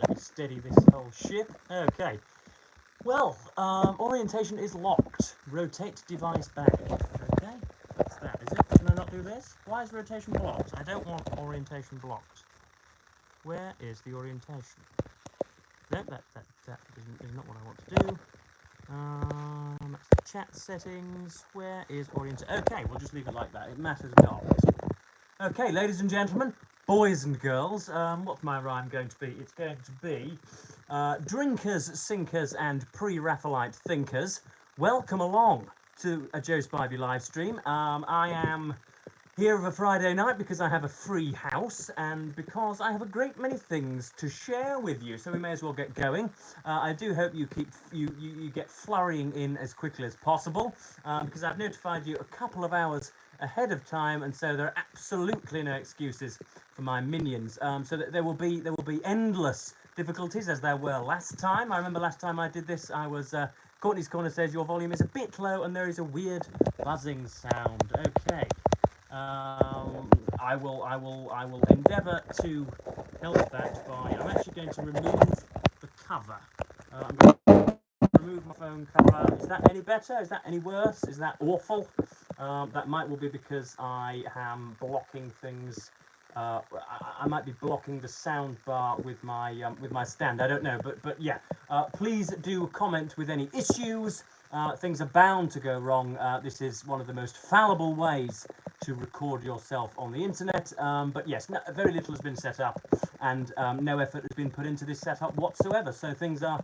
Let me steady this whole ship. Okay. Well, orientation is locked. Rotate device back. Okay. That's that, is it? Can I not do this? Why is rotation blocked? I don't want orientation blocked. Where is the orientation? No, that is not what I want to do. That's chat settings. Where is orientation? Okay, we'll just leave it like that. It matters not. Okay, ladies and gentlemen, boys and girls, what's my rhyme going to be? It's going to be drinkers, sinkers, and pre-Raphaelite thinkers. Welcome along to a Joe Spivey live stream. I am here of a Friday night because I have a free house and because I have a great many things to share with you, so we may as well get going. I do hope you get flurrying in as quickly as possible because I've notified you a couple of hours ahead of time, and so there are absolutely no excuses for my minions. So that there will be endless difficulties as there were last time. I remember last time I did this, I was Courtney's Corner says your volume is a bit low and there is a weird buzzing sound. Okay. I will endeavour to help that by. I'm actually going to remove the cover. I'm going to remove my phone cover. Is that any better? Is that any worse? Is that awful? That might well be because I am blocking things. I might be blocking the sound bar with my stand. I don't know, but yeah. Please do comment with any issues. Things are bound to go wrong. This is one of the most fallible ways to record yourself on the internet. But yes, very little has been set up, and no effort has been put into this setup whatsoever. So things are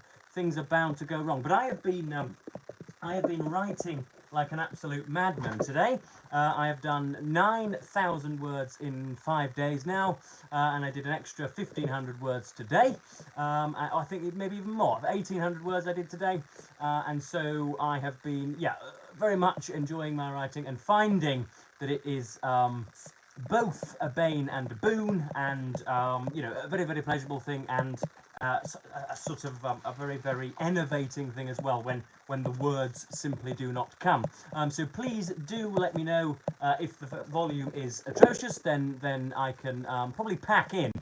bound to go wrong. But I have been writing like an absolute madman today. I have done 9,000 words in 5 days now, and I did an extra 1,500 words today. I think maybe even more, 1,800 words I did today, and so I have been, very much enjoying my writing and finding that it is both a bane and a boon, and a very, very pleasurable thing, and a sort of a very, very enervating thing as well when the words simply do not come. So please do let me know if the volume is atrocious. Then I can probably pack in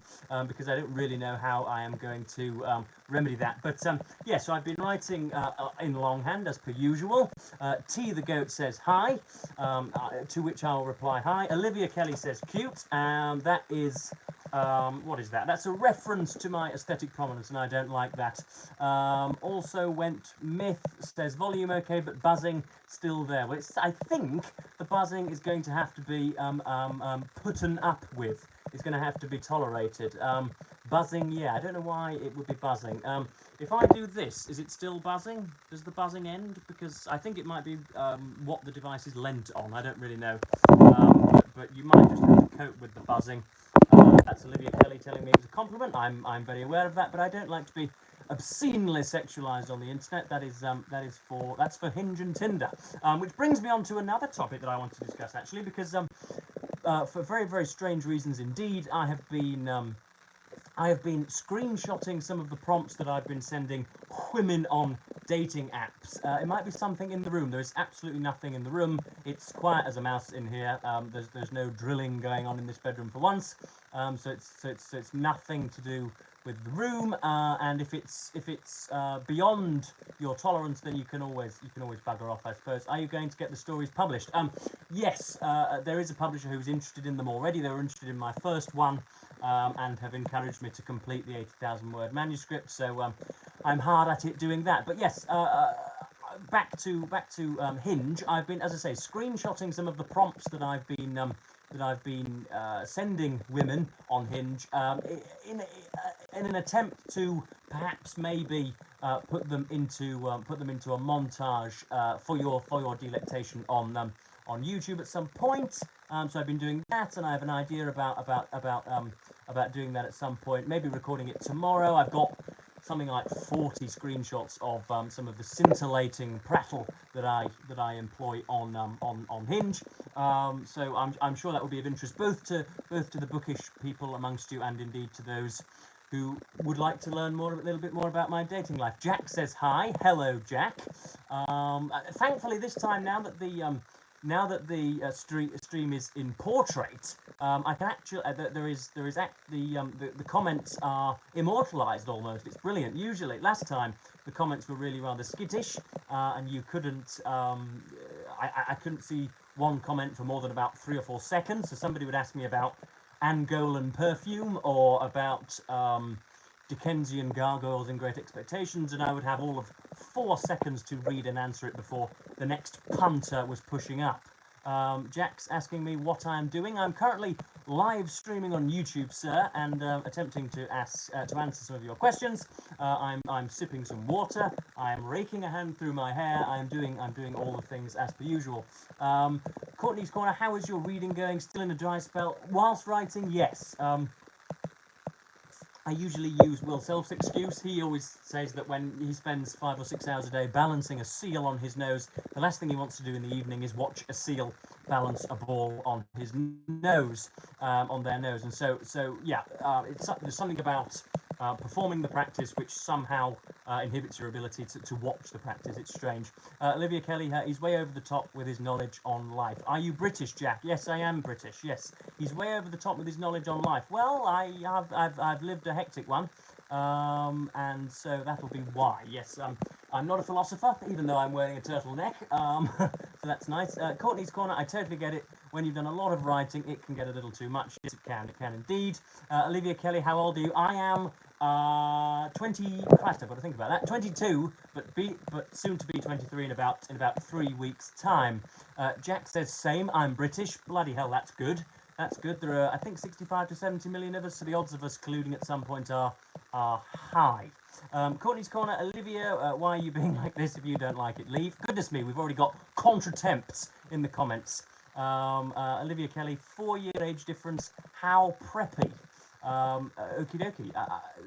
because I don't really know how I am going to remedy that. But yeah, so I've been writing in longhand as per usual. T the goat says hi, to which I'll reply hi. Olivia Kelly says cute, and that is. What is that? That's a reference to my aesthetic prominence, and I don't like that. Also went myth says volume okay, but buzzing still there. Well, I think the buzzing is going to have to be putten up with. It's going to have to be tolerated. Buzzing, yeah, I don't know why it would be buzzing. If I do this, is it still buzzing? Does the buzzing end? Because I think it might be what the device is lent on. I don't really know. But you might just have to cope with the buzzing. That's Olivia Kelly telling me it was a compliment. I'm very aware of that, but I don't like to be obscenely sexualized on the internet. That's for Hinge and Tinder. Which brings me on to another topic that I want to discuss actually, because for very, very strange reasons indeed, I have been screenshotting some of the prompts that I've been sending women on dating apps. It might be something in the room. There is absolutely nothing in the room. It's quiet as a mouse in here. There's no drilling going on in this bedroom for once. So it's nothing to do with the room. And if it's beyond your tolerance, then you can always bugger off, I suppose. Are you going to get the stories published? Yes, there is a publisher who's interested in them already. They were interested in my first one. And have encouraged me to complete the 80,000 word manuscript, so I'm hard at it doing that. But yes, back to Hinge. I've been, as I say, screenshotting some of the prompts that I've been sending women on Hinge in an attempt to perhaps maybe put them into a montage for your delectation on YouTube at some point. So I've been doing that, and I have an idea about doing that at some point. Maybe recording it tomorrow. I've got something like 40 screenshots of some of the scintillating prattle that I employ on Hinge. So I'm sure that will be of interest both to the bookish people amongst you, and indeed to those who would like to learn a little bit more about my dating life. Jack says hi. Hello, Jack. Thankfully, this time now that now that the stream is in portrait, I can actually the comments are immortalized almost. It's brilliant. Usually, last time the comments were really rather skittish, and you couldn't. I couldn't see one comment for more than about 3 or 4 seconds. So somebody would ask me about Angolan perfume or about Dickensian gargoyles in Great Expectations, and I would have all of 4 seconds to read and answer it before the next punter was pushing up. Jack's asking me what I'm doing. I'm currently live streaming on YouTube, sir, and attempting to answer some of your questions. I'm sipping some water. I'm raking a hand through my hair. I'm doing all the things as per usual. Courtney's Corner. How is your reading going? Still in a dry spell whilst writing? Yes. I usually use Will Self's excuse. He always says that when he spends 5 or 6 hours a day balancing a seal on his nose, the last thing he wants to do in the evening is watch a seal balance a ball on his nose, on their nose. And so yeah, there's something about performing the practice which somehow inhibits your ability to watch the practice. It's strange. Olivia Kelly, he's way over the top with his knowledge on life. Are you British, Jack? Yes, I am British. Yes, he's way over the top with his knowledge on life. Well, I've lived a hectic one, and so that'll be why. Yes, I'm not a philosopher, even though I'm wearing a turtleneck. So that's nice. Courtney's Corner, I totally get it. When you've done a lot of writing, it can get a little too much. Yes, it can indeed. Olivia Kelly, how old are you? I am 20. Christ, I've got to think about that. 22, but soon to be 23 in about 3 weeks' time. Jack says same. I'm British. Bloody hell, that's good. That's good. There are, I think, 65 to 70 million of us, so the odds of us colluding at some point are high. Courtney's Corner, Olivia, why are you being like this? If you don't like it, leave. Goodness me, we've already got contretemps in the comments. Olivia Kelly, 4-year age difference. How preppy? Okie dokie.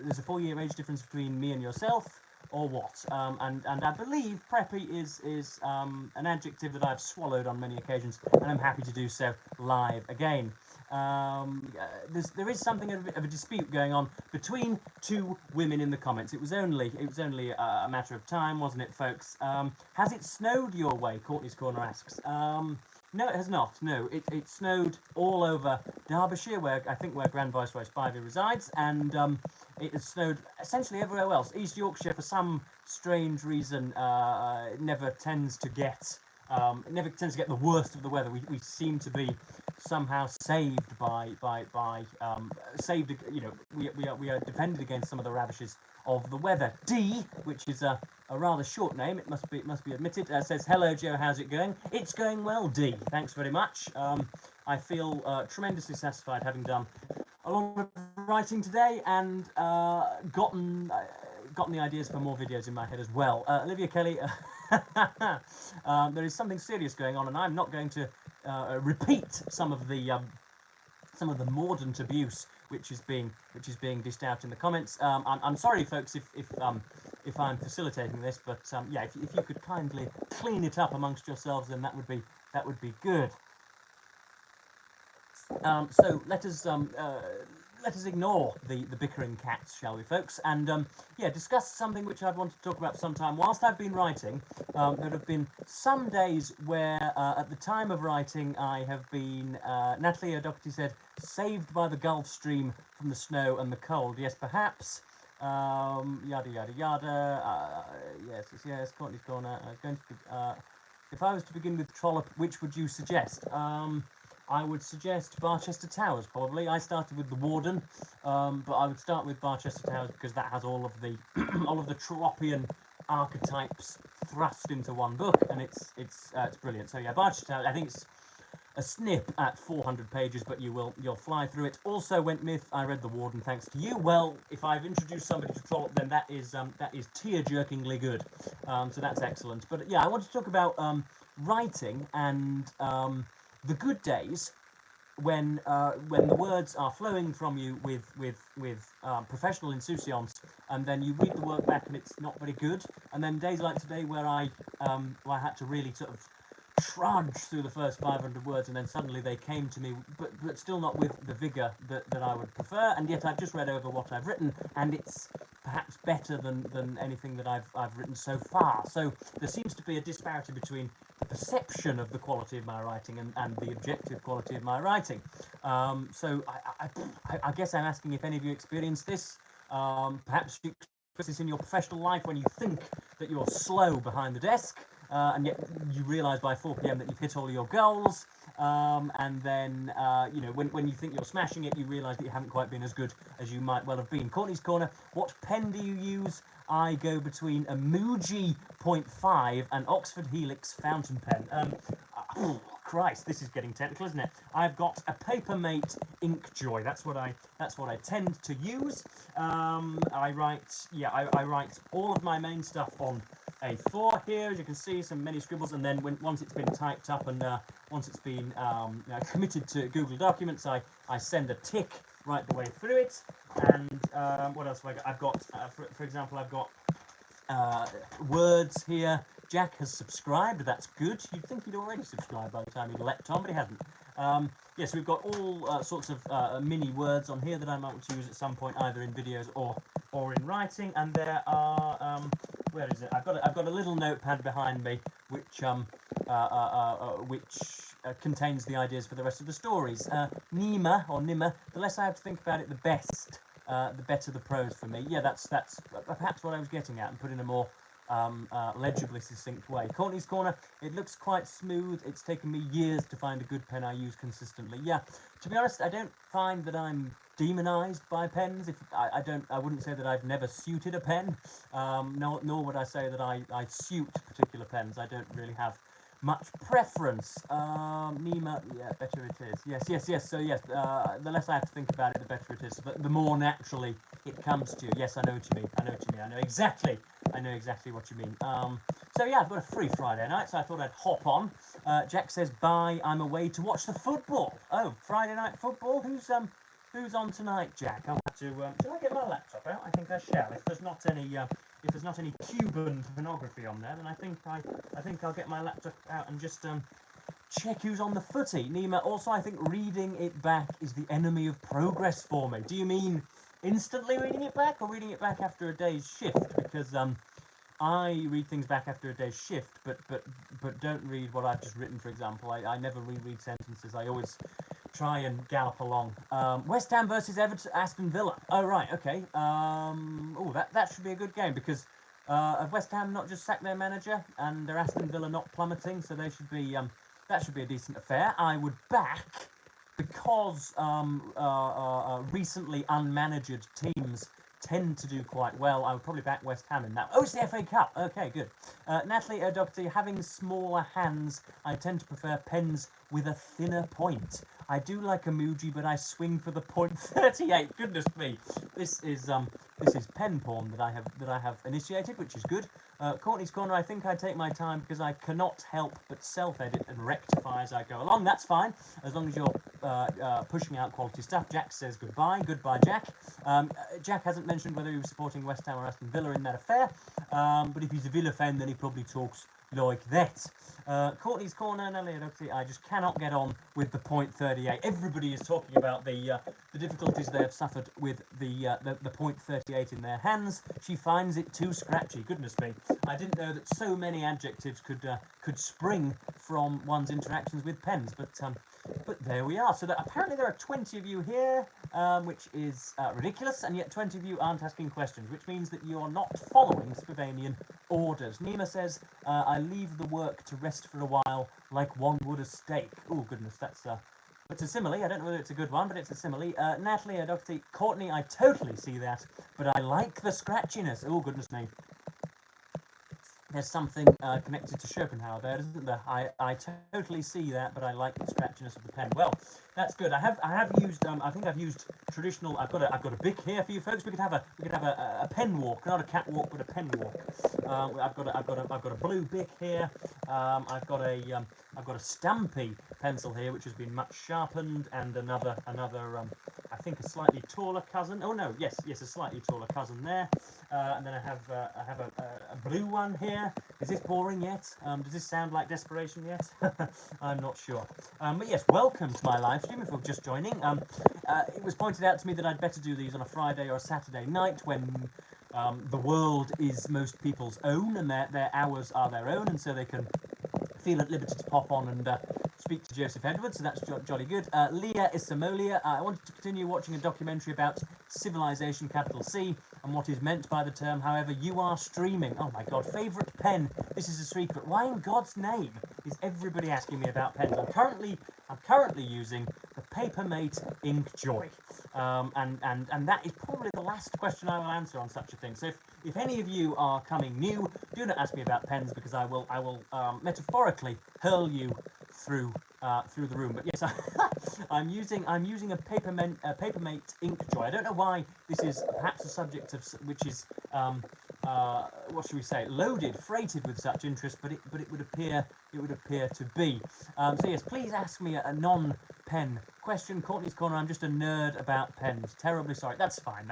There's a 4-year age difference between me and yourself, or what? And I believe preppy is an adjective that I've swallowed on many occasions, and I'm happy to do so live again. There is something of a dispute going on between 2 women in the comments. It was only a matter of time, wasn't it, folks? Has it snowed your way? Courtney's Corner asks. No, it has not. No, it snowed all over Derbyshire, where Grand Viceroy Spivey resides, and it has snowed essentially everywhere else. East Yorkshire, for some strange reason, never tends to get the worst of the weather. We seem to be somehow saved by saved. You know, we are defended against some of the ravages of the weather. D, which is a rather short name, it must be admitted, says, hello Joe, how's it going? It's going well, D. Thanks very much. I feel tremendously satisfied having done a lot of writing today and gotten the ideas for more videos in my head as well. Olivia Kelly, there is something serious going on, and I'm not going to repeat some of the mordant abuse which is being dished out in the comments. I'm sorry, folks, if I'm facilitating this, but yeah, if you could kindly clean it up amongst yourselves, then that would be good. So let us ignore the bickering cats, shall we, folks, and yeah, discuss something which I've wanted to talk about for some time. Whilst I've been writing, there have been some days where, at the time of writing, I have been, Natalie O'Doherty said, saved by the Gulf Stream from the snow and the cold. Yes, perhaps. Yada yada yada. Yes. Courtney's Corner. I was going to. If I was to begin with Trollope, which would you suggest? I would suggest Barchester Towers, probably. I started with The Warden, but I would start with Barchester Towers because that has all of the Trollopian archetypes thrust into one book, and it's brilliant. So yeah, Barchester Towers. I think it's a snip at 400 pages, but you'll fly through it. Also, Went Myth. I read The Warden thanks to you. Well, if I've introduced somebody to Trollope, then that is tear-jerkingly good. So that's excellent. But yeah, I want to talk about writing and the good days when the words are flowing from you with professional insouciance, and then you read the work back and it's not very good, and then days like today where I had to really sort of trudge through the first 500 words, and then suddenly they came to me, but still not with the vigour that I would prefer, and yet I've just read over what I've written, and it's perhaps better than anything that I've written so far. So there seems to be a disparity between the perception of the quality of my writing and the objective quality of my writing. So I guess I'm asking if any of you experience this. Perhaps you experience this in your professional life when you think that you're slow behind the desk, and yet you realise by 4 p.m. that you've hit all your goals. And then, you know, when you think you're smashing it, you realise that you haven't quite been as good as you might well have been. Courtney's Corner, what pen do you use? I go between a Muji 0.5 and Oxford Helix fountain pen. Oh, Christ, this is getting technical, isn't it? I've got a Papermate Inkjoy. That's what I tend to use. I write all of my main stuff on A4 here, as you can see, some many scribbles, and then once it's been typed up and once it's been committed to Google Documents, I send a tick right the way through it. And what else have I got? I've got, for example, I've got words here. Jack has subscribed, that's good. You'd think he'd already subscribed by the time he'd leapt on, but he hasn't. Yes, we've got all sorts of mini words on here that I might want to use at some point, either in videos or in writing. And there are where is it? I've got a little notepad behind me, which contains the ideas for the rest of the stories. Nima or Nimmer, the less I have to think about it, the better the prose for me. Yeah, that's perhaps what I was getting at, and put in a more legibly succinct way. Courtney's Corner, it looks quite smooth. It's taken me years to find a good pen I use consistently. Yeah, to be honest, I don't find that I'm demonized by pens. I wouldn't say that I've never suited a pen, nor would I say that I suit particular pens. I don't really have much preference. Nima, yeah, better it is. Yes. So yes, the less I have to think about it, the better it is. But the more naturally it comes to you. Yes, I know what you mean. I know exactly what you mean. So yeah, I've got a free Friday night, so I thought I'd hop on. Jack says bye. I'm away to watch the football. Oh, Friday night football. Who's on tonight, Jack? I'll have to. Shall I get my laptop out? I think I shall. If there's not any Cuban pornography on there, then I think I'll get my laptop out and just check who's on the footy. Nima, also I think reading it back is the enemy of progress for me. Do you mean instantly reading it back, or reading it back after a day's shift? Because I read things back after a day's shift, but don't read what I've just written, for example. I never reread sentences. I always try and gallop along. West Ham versus Aston Villa. Oh, right, okay. Oh, that should be a good game, because have West Ham not just sacked their manager, and their Aston Villa not plummeting, so they should be that should be a decent affair. I would back, because recently unmanaged teams tend to do quite well. I would probably back West Ham in that. Oh, it's the FA Cup. Okay, good. Natalie O'Doherty, having smaller hands, I tend to prefer pens with a thinner point. I do like a Muji, but I swing for the .38. Goodness me, this is pen porn that I have initiated, which is good. Courtney's Corner, I think I take my time because I cannot help but self-edit and rectify as I go along. That's fine, as long as you're pushing out quality stuff. Jack says goodbye. Goodbye, Jack. Jack hasn't mentioned whether he was supporting West Ham or Aston Villa in that affair, but if he's a Villa fan, then he probably talks like that. Courtney's Corner, Nelly, I just cannot get on with the .38. Everybody is talking about the difficulties they have suffered with the .38 in their hands. She finds it too scratchy. Goodness me, I didn't know that so many adjectives could spring from one's interactions with pens, but there we are. So apparently there are 20 of you here, which is ridiculous, and yet 20 of you aren't asking questions, which means that you are not following Slovenian orders. Nima says, I leave the work to rest for a while like one would a steak. Oh, goodness, it's a simile. I don't know whether it's a good one, but it's a simile. Natalie O'Doherty, Courtney, I totally see that, but I like the scratchiness. Oh, goodness me. There's something connected to Schopenhauer there, isn't there? I totally see that, but I like the scratchiness of the pen. Well, that's good. I have used I think I've used traditional. I've got a bic here for you folks. We could have a pen walk, not a catwalk, but a pen walk. I've got a blue bic here. I've got a Stampy pencil here, which has been much sharpened, and another I think a slightly taller cousin. Oh no, yes, a slightly taller cousin there. And then I have a blue one here. Is this boring yet? Does this sound like desperation yet? I'm not sure. But yes, welcome to my live stream if you're just joining. It was pointed out to me that I'd better do these on a Friday or a Saturday night when the world is most people's own, and their hours are their own, and so they can feel at liberty to pop on and speak to Joseph Edwards, so that's jolly good. Leah Isamolia, I wanted to continue watching a documentary about civilization, capital C, and what is meant by the term. However, you are streaming. Oh my God, favourite pen. This is a secret. Why in God's name is everybody asking me about pens? I'm currently using the Papermate Inkjoy, and that is probably the last question I will answer on such a thing. So if any of you are coming new, do not ask me about pens, because I will metaphorically hurl you through the room. But yes, I'm using a Papermate Inkjoy. I don't know why this is perhaps a subject of which is what should we say, loaded, freighted with such interest, but it would appear to be. So yes, please ask me a non-pen question. Courtney's Corner. I'm just a nerd about pens. Terribly sorry. That's fine.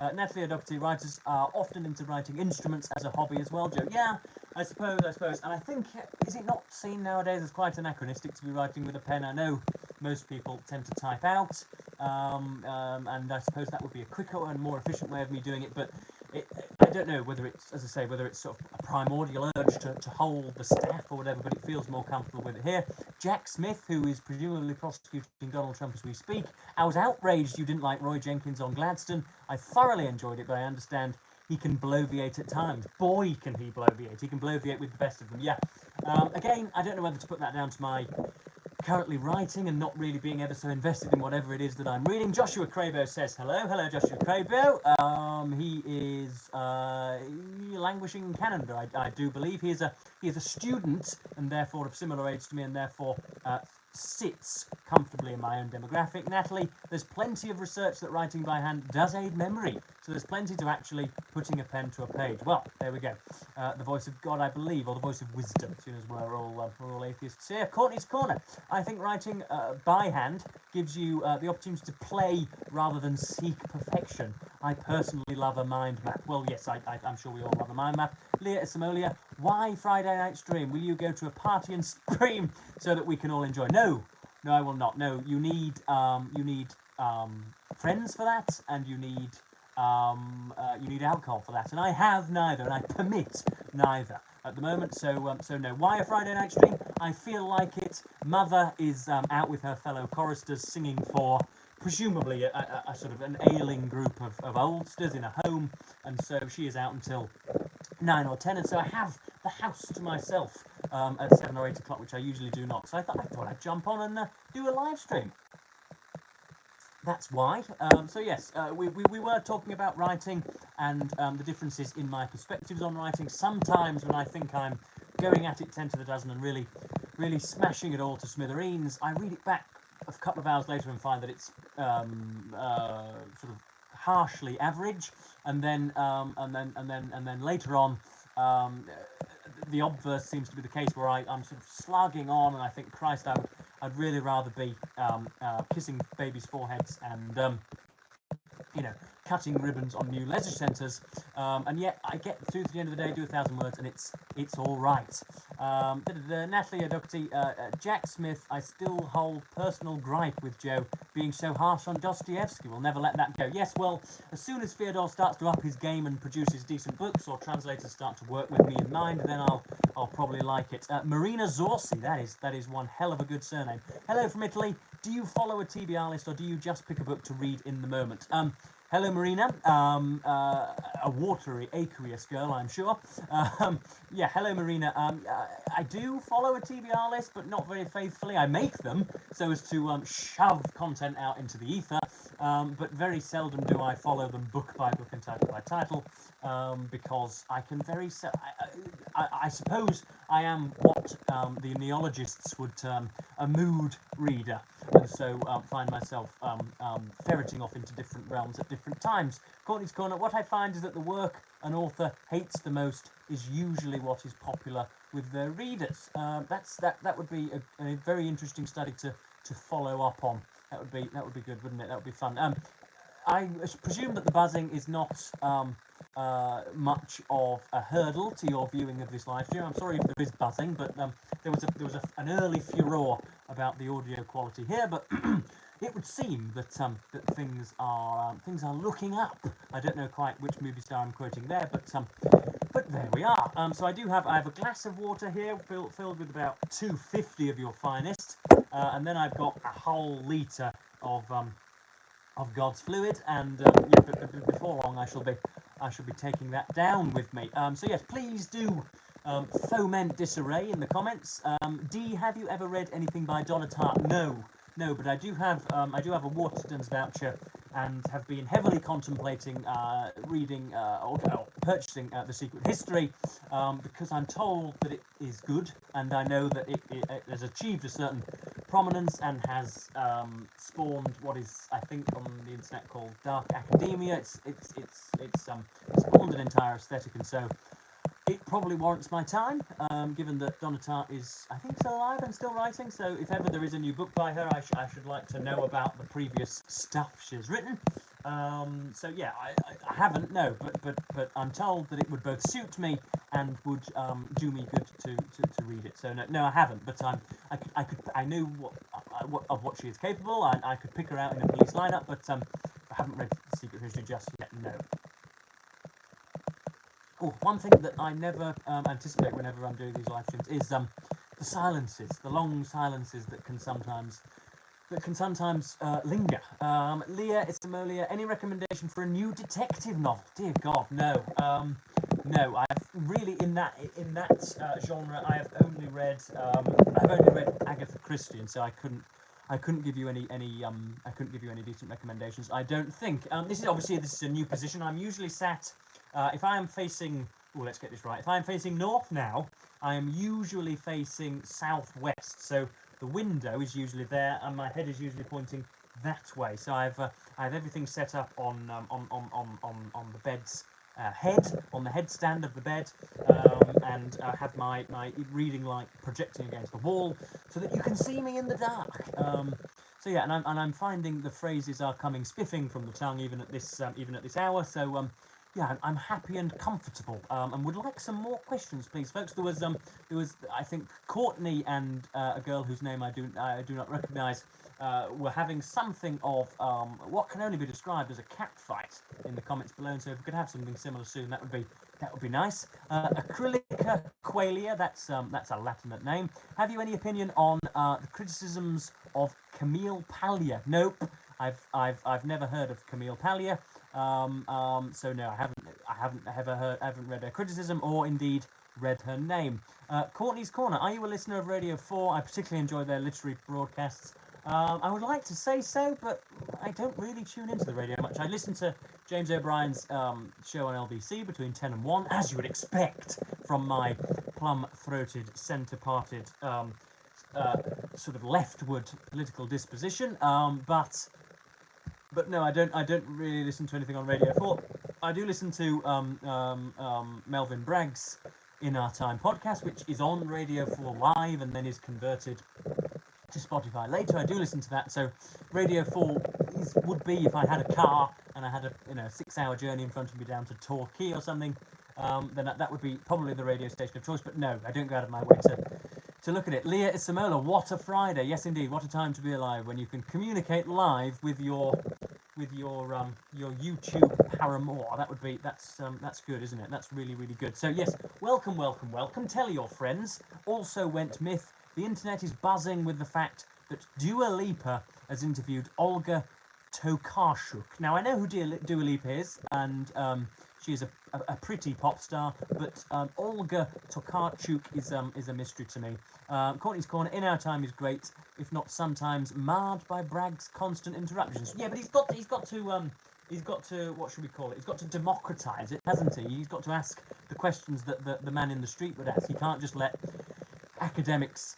Natalie O'Doherty, writers are often into writing instruments as a hobby as well, Joe. Yeah, I suppose. And I think, is it not seen nowadays as quite anachronistic to be writing with a pen? I know most people tend to type out, and I suppose that would be a quicker and more efficient way of me doing it, but I don't know whether it's, as I say, whether it's sort of a primordial urge to hold the staff or whatever, but it feels more comfortable with it here. Jack Smith, who is presumably prosecuting Donald Trump as we speak. I was outraged you didn't like Roy Jenkins on Gladstone. I thoroughly enjoyed it, but I understand he can bloviate at times. Boy, can he bloviate. He can bloviate with the best of them, yeah. Again, I don't know whether to put that down to my currently writing and not really being ever so invested in whatever it is that I'm reading. Joshua Crabo says hello. Hello, Joshua Crabo. He is languishing in Canada, I do believe. He is a student, and therefore of similar age to me, and therefore sits comfortably in my own demographic. Natalie, there's plenty of research that writing by hand does aid memory, so there's plenty to actually putting a pen to a page. Well, there we go. The voice of God, I believe, or the voice of wisdom, seeing as we're all atheists here. Courtney's Corner. I think writing by hand gives you the opportunity to play rather than seek perfection. I personally love a mind map. Well, yes, I'm sure we all love a mind map. Leah Isamolia, why Friday night stream? Will you go to a party and stream so that we can all enjoy? No, I will not. No, you need friends for that, and you need alcohol for that, and I have neither, and I permit neither at the moment. So no. Why a Friday night stream? I feel like it. Mother is out with her fellow choristers singing for presumably a sort of an ailing group of oldsters in a home, and so she is out until 9 or 10, and so I have the house to myself at 7 or 8 o'clock, which I usually do not. So I thought I'd jump on and do a live stream. That's why. So yes, we were talking about writing and the differences in my perspectives on writing. Sometimes when I think I'm going at it 10 to the dozen and really smashing it all to smithereens, I read it back a couple of hours later and find that it's sort of harshly average, and then later on, the obverse seems to be the case, where I'm sort of slugging on, and I think, Christ, I'd really rather be kissing babies' foreheads and cutting ribbons on new leisure centres, and yet I get through to the end of the day, do 1,000 words, and it's all right. Natalie O'Doherty, Jack Smith, I still hold personal gripe with Joe being so harsh on Dostoevsky. We'll never let that go. Yes, well, as soon as Fyodor starts to up his game and produces decent books, or translators start to work with me in mind, then I'll probably like it. Marina Zorsi, that is one hell of a good surname. Hello from Italy. Do you follow a TBR list, or do you just pick a book to read in the moment? Hello, Marina, a watery, aqueous girl, I'm sure. Yeah, hello, Marina. I do follow a TBR list, but not very faithfully. I make them so as to shove content out into the ether, but very seldom do I follow them book by book and title by title, because I can I suppose I am what the neologists would term a mood reader, and so find myself ferreting off into different realms at different times. Courtney's Corner, what I find is that the work an author hates the most is usually what is popular with their readers. That would be a very interesting study to follow up on. That would be good, wouldn't it? That would be fun. I presume that the buzzing is not much of a hurdle to your viewing of this live stream. I'm sorry if there is buzzing, but there was an early furore about the audio quality here. But it would seem that that things are looking up. I don't know quite which movie star I'm quoting there, but there we are. So I have a glass of water here filled with about 250 of your finest, and then I've got a whole litre of God's fluid, and yeah, but before long I shall be taking that down with me. So yes, please do foment disarray in the comments. D, have you ever read anything by Donna Tartt? No, but I do have a Waterstones voucher, and have been heavily contemplating reading or purchasing The Secret History, because I'm told that it is good, and I know that it has achieved a certain prominence and has spawned what is, I think, on the internet called dark academia. It's spawned an entire aesthetic, and so it probably warrants my time, given that Donna Tartt is, I think, still alive and still writing. So if ever there is a new book by her, I should like to know about the previous stuff she's written. So yeah, I haven't, no, but I'm told that it would both suit me and would do me good to read it. So no, I haven't, but I knew what she is capable, and I could pick her out in a police lineup, but I haven't read The Secret History just yet, no. Oh, one thing that I never anticipate whenever I'm doing these live streams is the silences, the long silences that can sometimes linger. Leah Istimolia, any recommendation for a new detective novel? Dear God, no. No, I've really in that genre. I've only read Agatha Christie, and so I couldn't give you any decent recommendations. I don't think. This is a new position. I'm usually sat. If I am facing, let's get this right. If I am facing north now, I am usually facing southwest. So the window is usually there, and my head is usually pointing that way. So I have everything set up on the bed's head, on the headstand of the bed, and I have my reading light projecting against the wall, so that you can see me in the dark. So yeah, and I'm finding the phrases are coming spiffing from the tongue even at this hour. So yeah, I'm happy and comfortable, and would like some more questions, please, folks. There was I think Courtney and a girl whose name I do not recognise were having something of what can only be described as a cat fight in the comments below. And so if we could have something similar soon, that would be nice. Acrylica Qualia, that's a Latinate name. Have you any opinion on the criticisms of Camille Paglia? Nope. I've never heard of Camille Paglia. So no, I haven't read her criticism or indeed read her name. Courtney's Corner, are you a listener of Radio 4? I particularly enjoy their literary broadcasts. I would like to say so, but I don't really tune into the radio much. I listen to James O'Brien's show on LBC between 10 and 1, as you would expect from my plum-throated, centre-parted, sort of leftward political disposition. But no, I don't really listen to anything on Radio 4. I do listen to Melvin Bragg's In Our Time podcast, which is on Radio 4 Live and then is converted to Spotify later. I do listen to that. So Radio 4 would be if I had a car and I had a 6-hour journey in front of me down to Torquay or something. Then that would be probably the radio station of choice. But no, I don't go out of my way to look at it. Leah Isamola, what a Friday. Yes, indeed. What a time to be alive when you can communicate live with your YouTube paramour. That's good, isn't it? That's really, really good. So yes, welcome. Tell your friends. Also went myth. The internet is buzzing with the fact that Dua Lipa has interviewed Olga Tokarczuk. Now I know who Dua Lipa is, and she is a pretty pop star, but Olga Tokarczuk is a mystery to me. Courtney's Corner, In Our Time is great, if not sometimes marred by Bragg's constant interruptions. Yeah, but he's got to what should we call it? He's got to democratise it, hasn't he? He's got to ask the questions that the man in the street would ask. He can't just let academics,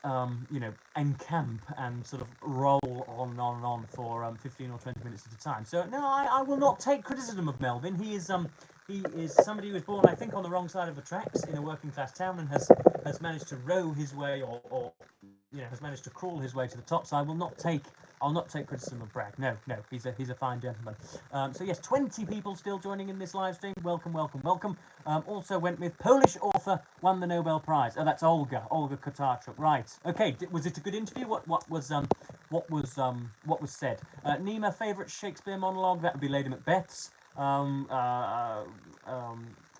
encamp and sort of roll on for 15 or 20 minutes at a time. So no, I will not take criticism of Melvin. He is somebody who was born, I think, on the wrong side of the tracks in a working class town and has managed to row his way or has managed to crawl his way to the top. So I'll not take criticism of Bragg. No, he's a fine gentleman. So yes, 20 people still joining in this live stream. Welcome. Also went with Polish author won the Nobel Prize. Oh, that's Olga Tokarczuk. Right. Okay. Was it a good interview? What was what was said. Nima, favourite Shakespeare monologue? That would be Lady Macbeth's.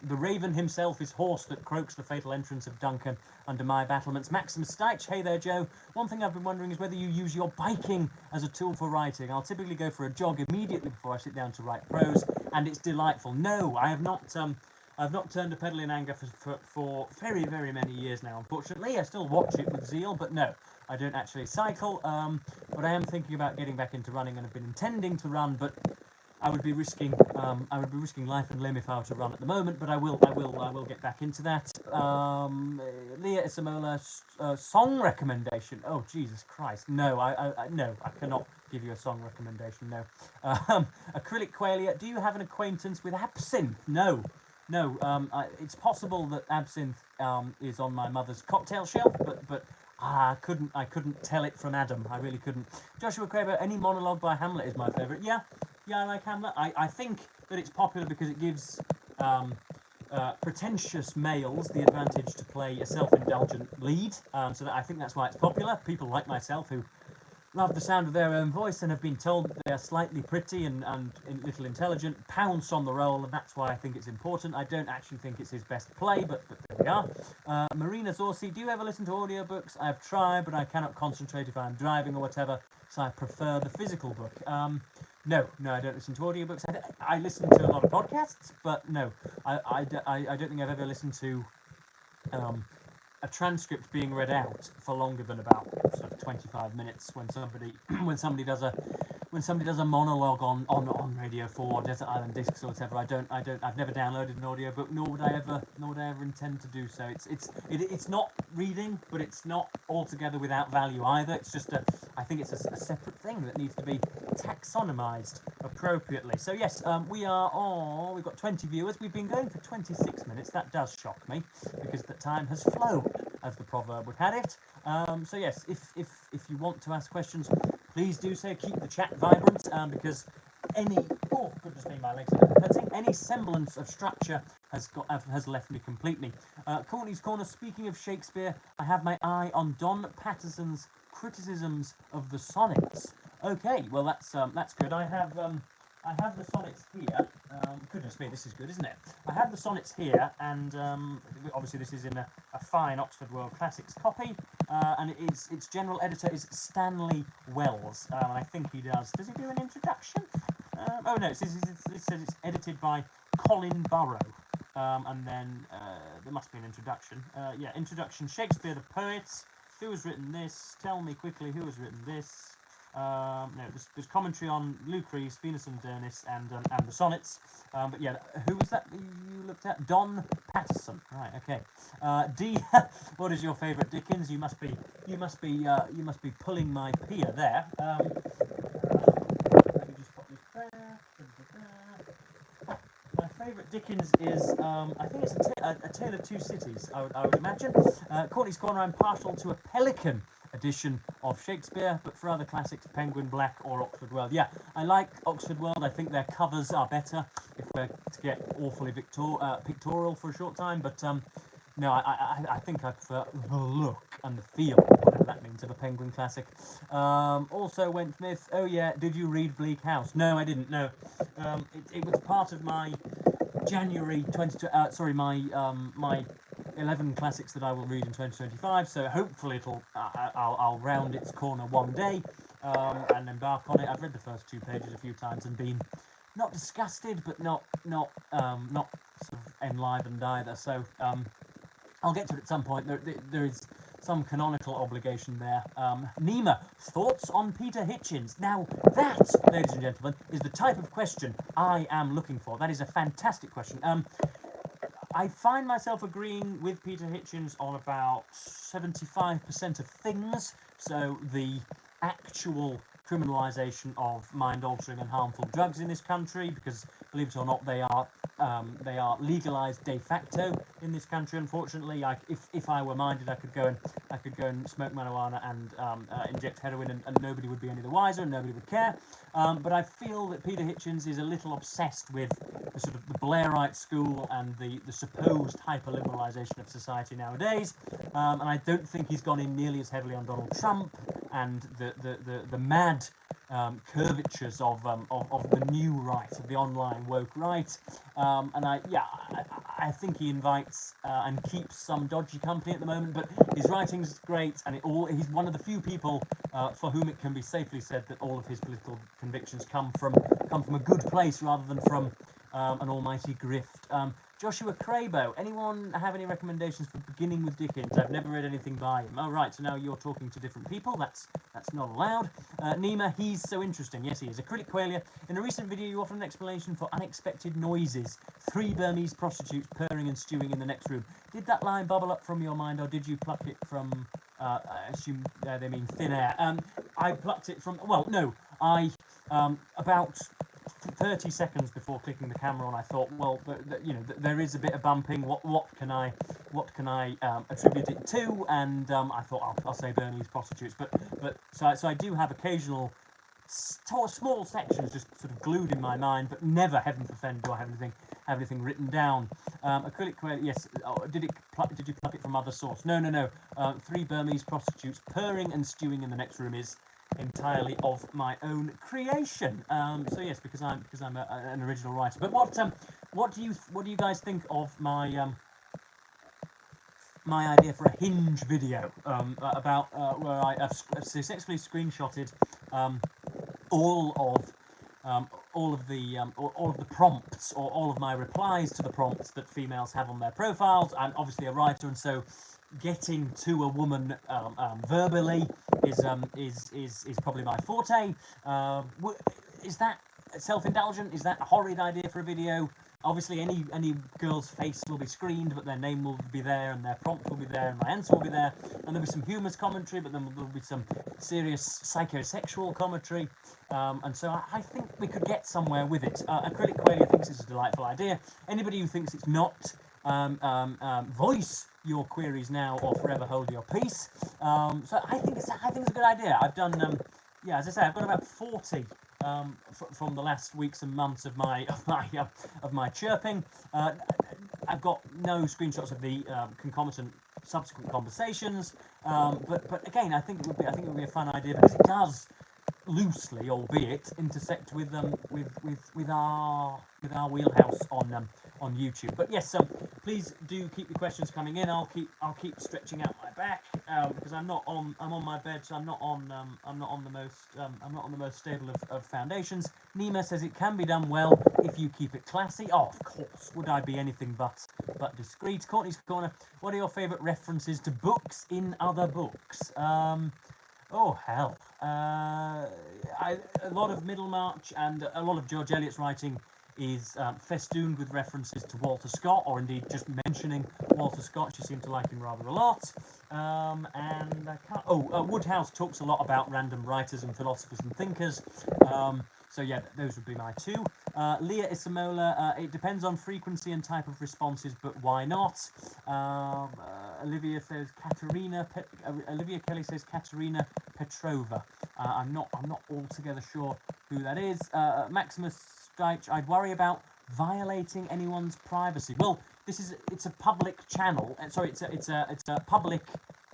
The raven himself is horse that croaks the fatal entrance of Duncan under my battlements. Maximus Stiche, hey there, Joe. One thing I've been wondering is whether you use your biking as a tool for writing. I'll typically go for a jog immediately before I sit down to write prose, and it's delightful. No, I have not. I've not turned a pedal in anger for very, very many years now, unfortunately. I still watch it with zeal, but no, I don't actually cycle. But I am thinking about getting back into running, and I've been intending to run, but I would be risking life and limb if I were to run at the moment. But I will get back into that. Leah Isamola, song recommendation. Oh Jesus Christ, no, no, I cannot give you a song recommendation. No. Acrylic Qualia, do you have an acquaintance with absinthe? No. No, it's possible that absinthe is on my mother's cocktail shelf, but I couldn't tell it from Adam. I really couldn't. Joshua Craver, any monologue by Hamlet is my favourite. Yeah, I like Hamlet. I think that it's popular because it gives pretentious males the advantage to play a self-indulgent lead. So that I think that's why it's popular. People like myself who love the sound of their own voice and have been told that they are slightly pretty and little intelligent, pounce on the role, and that's why I think it's important. I don't actually think it's his best play, but there we are. Marina Zorsi, do you ever listen to audiobooks? I've tried, but I cannot concentrate if I'm driving or whatever, so I prefer the physical book. No, I don't listen to audiobooks. I listen to a lot of podcasts, but no, I don't think I've ever listened to a transcript being read out for longer than about sort of 25 minutes when somebody does a monologue on Radio 4 or Desert Island Discs or whatever. I've never downloaded an audiobook, nor would I ever intend to do so. It's not reading, but it's not altogether without value either. It's just I think it's a separate thing that needs to be taxonomized appropriately. So yes, we've got 20 viewers. We've been going for 26 minutes. That does shock me because the time has flown, as the proverb would have it. So yes, if you want to ask questions, please do so. Keep the chat vibrant, because any semblance of structure has left me completely. Courtney's Corner. Speaking of Shakespeare, I have my eye on Don Patterson's criticisms of the sonnets. Okay, well that's good. I have the sonnets here. Goodness me, this is good, isn't it? I have the sonnets here, and obviously this is in a fine Oxford World Classics copy, and its general editor is Stanley Wells, and I think he does. Does he do an introduction? Oh no, it says it's edited by Colin Burrow, and then there must be an introduction. Yeah, introduction. Shakespeare the Poets. Who has written this? Tell me quickly who has written this. No, there's commentary on Lucrece, Venus and Adonis, and the sonnets. But yeah, who was that you looked at? Don Patterson. Right. Okay. D. What is your favourite Dickens? You must be pulling my peer there. Let me just pop this there. My favourite Dickens is, I think it's a Tale of Two Cities, I would imagine. Courtney's Corner, I'm partial to a Pelican edition of Shakespeare, but for other classics, Penguin Black or Oxford World. Yeah, I like Oxford World. I think their covers are better if we're to get awfully pictorial for a short time, but no, I think I prefer the look and the feel, whatever that means, of a Penguin classic. Also, Went Smith, oh yeah, did you read Bleak House? No, I didn't, no. It was part of my January 20, my 11 classics that I will read in 2025, so hopefully I'll round its corner one day and embark on it. I've read the first 2 pages a few times and been not disgusted, but not sort of enlivened either, so I'll get to it at some point. There is some canonical obligation there. Nima, thoughts on Peter Hitchens? Now that, ladies and gentlemen, is the type of question I am looking for. That is a fantastic question. I find myself agreeing with Peter Hitchens on about 75% of things. So the actual criminalisation of mind-altering and harmful drugs in this country, because believe it or not, they are they are legalized de facto in this country. Unfortunately, if I were minded, I could go and smoke marijuana and inject heroin, and nobody would be any the wiser, and nobody would care. But I feel that Peter Hitchens is a little obsessed with the sort of the Blairite school and the supposed hyper-liberalisation of society nowadays, and I don't think he's gone in nearly as heavily on Donald Trump and the mad curvatures of the new right, of the online woke right, and I think he invites and keeps some dodgy company at the moment, but his writing's great, and he's one of the few people for whom it can be safely said that all of his political convictions come from a good place rather than from an almighty grift. Joshua Crabo, anyone have any recommendations for beginning with Dickens? I've never read anything by him. Oh, right, so now you're talking to different people. That's not allowed. Nima, he's so interesting. Yes, he is. Acrylic Qualia, in a recent video you offered an explanation for unexpected noises. 3 Burmese prostitutes purring and stewing in the next room. Did that line bubble up from your mind, or did you pluck it from, I assume they mean thin air? I plucked it from, well, no, about 30 seconds before clicking the camera on, I thought, well, there is a bit of bumping. What can I attribute it to? And I thought I'll say Burmese prostitutes. But so I do have occasional small sections just sort of glued in my mind, but never, heaven forfend, do I have anything written down. Acrylic Quail, yes. Did you pluck it from other source? No. 3 Burmese prostitutes purring and stewing in the next room is entirely of my own creation. So yes, because I'm an original writer. But what do you guys think of my my idea for a Hinge video about where I've successfully screenshotted all of the prompts, or all of my replies to the prompts that females have on their profiles. I'm obviously a writer, and so getting to a woman verbally is probably my forte. Is that self-indulgent? Is that a horrid idea for a video? Obviously, any girl's face will be screened, but their name will be there, and their prompt will be there, and my answer will be there, and there'll be some humorous commentary, but then there'll be some serious psychosexual commentary, and so I think we could get somewhere with it. Acrylic Qualia thinks it's a delightful idea. Anybody who thinks it's not, voice your queries now or forever hold your peace. So I think it's a good idea. I've done, as I say, I've got about 40 from the last weeks and months of my chirping. I've got no screenshots of the concomitant subsequent conversations, but again, I think it would be a fun idea, because it does loosely, albeit, intersect with our wheelhouse on YouTube. But yes, please do keep your questions coming in. I'll keep stretching out my back because I'm on my bed, so I'm not on the most stable of foundations. Nima says it can be done well if you keep it classy. Oh, of course. Would I be anything but discreet? Courtney's Corner. What are your favourite references to books in other books? Oh, hell. A lot of Middlemarch and a lot of George Eliot's writing is festooned with references to Walter Scott, or indeed just mentioning Walter Scott. She seemed to like him rather a lot. And I can't... Woodhouse talks a lot about random writers and philosophers and thinkers. So yeah, those would be my 2. Leah Isamola, it depends on frequency and type of responses, but why not? Olivia says Olivia Kelly says Katerina Petrova. I'm not altogether sure who that is. Maximus Deitch, I'd worry about violating anyone's privacy. Well, it's a public channel. Sorry, it's a public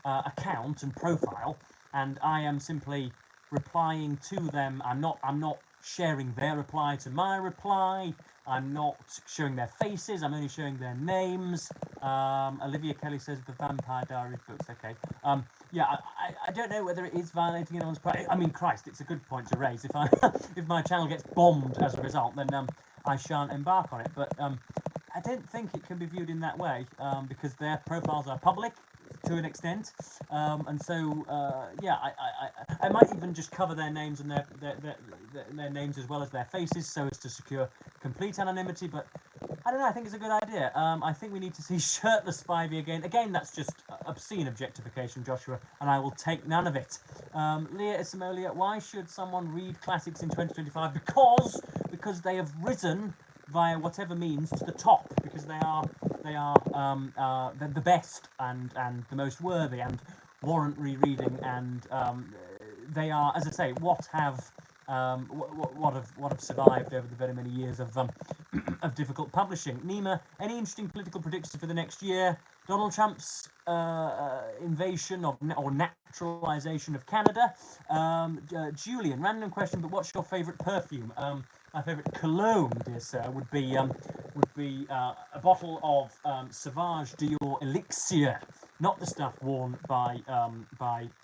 account and profile, and I am simply replying to them. I'm not sharing their reply to my reply. I'm not showing their faces. I'm only showing their names. Olivia Kelly says the Vampire Diaries books. Okay. I don't know whether it is violating anyone's privacy. I mean, Christ, it's a good point to raise. If my channel gets bombed as a result, then I shan't embark on it. But I don't think it can be viewed in that way, because their profiles are public to an extent, and so I might even just cover their names and their names as well as their faces, so as to secure complete anonymity. But I don't know, I think it's a good idea. I think we need to see shirtless Spivey again. Again, that's just obscene objectification, Joshua, and I will take none of it. Leah Isamolia, why should someone read classics in 2025? Because they have risen via whatever means to the top, because they are the best and the most worthy and warrant rereading, and they are, as I say, what have survived over the very many years of of difficult publishing. Nima, any interesting political predictions for the next year? Donald Trump's invasion or naturalization of Canada. Julian, random question, but what's your favourite perfume? My favourite cologne, dear sir, would be a bottle of Sauvage Dior Elixir, not the stuff worn by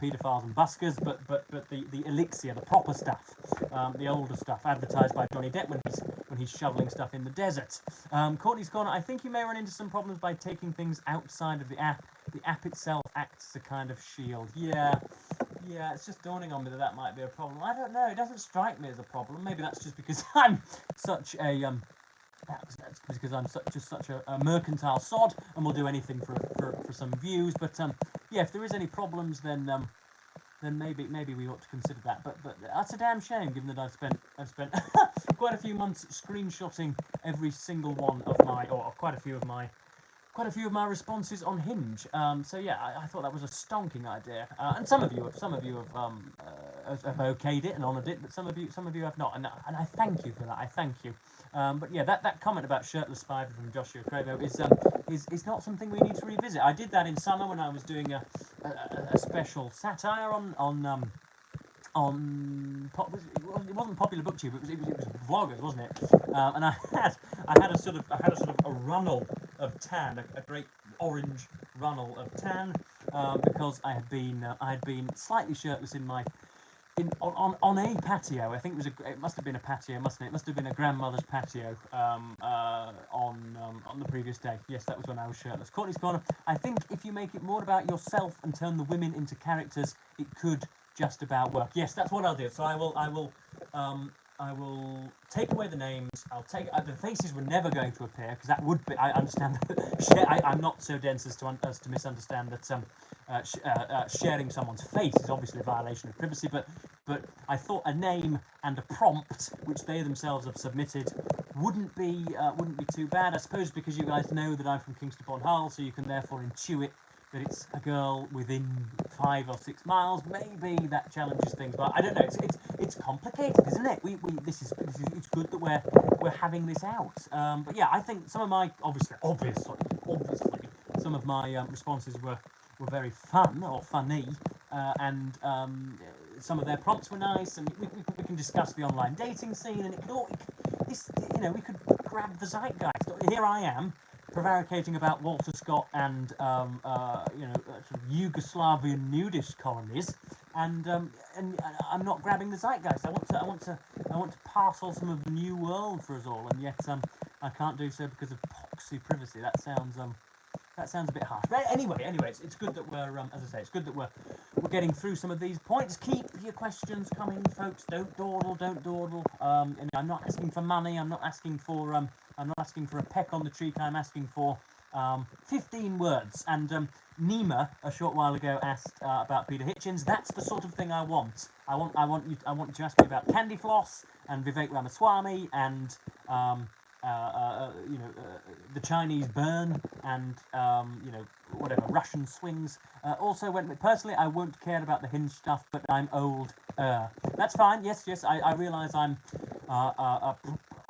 paedophiles and buskers, but the elixir, the proper stuff, the older stuff, advertised by Johnny Depp when he's shoveling stuff in the desert. Courtney's Corner, I think you may run into some problems by taking things outside of the app. The app itself acts as a kind of shield. Yeah, it's just dawning on me that might be a problem. I don't know. It doesn't strike me as a problem. Maybe that's just because I'm such a that's because I'm such a mercantile sod, and will do anything for some views. But yeah, if there is any problems, then maybe we ought to consider that. But that's a damn shame, given that I've spent quite a few months screenshotting every single one of my, or quite a few of my responses on Hinge. So yeah, I thought that was a stonking idea, and some of you have okayed it and honoured it, but some of you have not, and I thank you for that. I thank you. But yeah, that comment about shirtless spider from Joshua Crevo is not something we need to revisit. I did that in summer when I was doing a special satire on it wasn't Popular BookTube, it was vloggers, wasn't it? And I had a sort of a runnel of tan, a great orange runnel of tan, because I had been slightly shirtless on a patio. I think it must have been a patio, mustn't it? It must have been a grandmother's patio on the previous day. Yes, that was when I was shirtless. Courtney's Corner, I think if you make it more about yourself and turn the women into characters, it could just about work. Yes, that's what I'll do. So I will take away the names. I'll take the faces were never going to appear, because that would be. I understand that I'm not so dense as to misunderstand that sharing someone's face is obviously a violation of privacy. But I thought a name and a prompt, which they themselves have submitted, wouldn't be too bad. I suppose because you guys know that I'm from Kingston upon Hull, so you can therefore intuit that it's a girl within 5 or 6 miles. Maybe that challenges things, but I don't know. It's complicated, isn't it? It's good that we're having this out. But yeah, I think some of my obviously some of my responses were very fun or funny, and some of their prompts were nice, and we can discuss the online dating scene, and we could grab the zeitgeist. Here I am, prevaricating about Walter Scott and sort of Yugoslavian nudist colonies, and I'm not grabbing the zeitgeist. I want to parcel some of the new world for us all, and yet I can't do so because of poxy privacy. That sounds a bit harsh. But anyway, it's good that we're as I say, it's good that we're getting through some of these points. Keep your questions coming, folks. Don't dawdle. And I'm not asking for money. I'm not asking for a peck on the cheek. I'm asking for 15 words. And Nima a short while ago asked about Peter Hitchens. That's the sort of thing I want. I want you to ask me about Candy Floss and Vivek Ramaswamy and the Chinese burn and whatever Russian swings. Also, personally, I won't care about the Hinge stuff, but I'm old. That's fine. Yes. I realise I'm.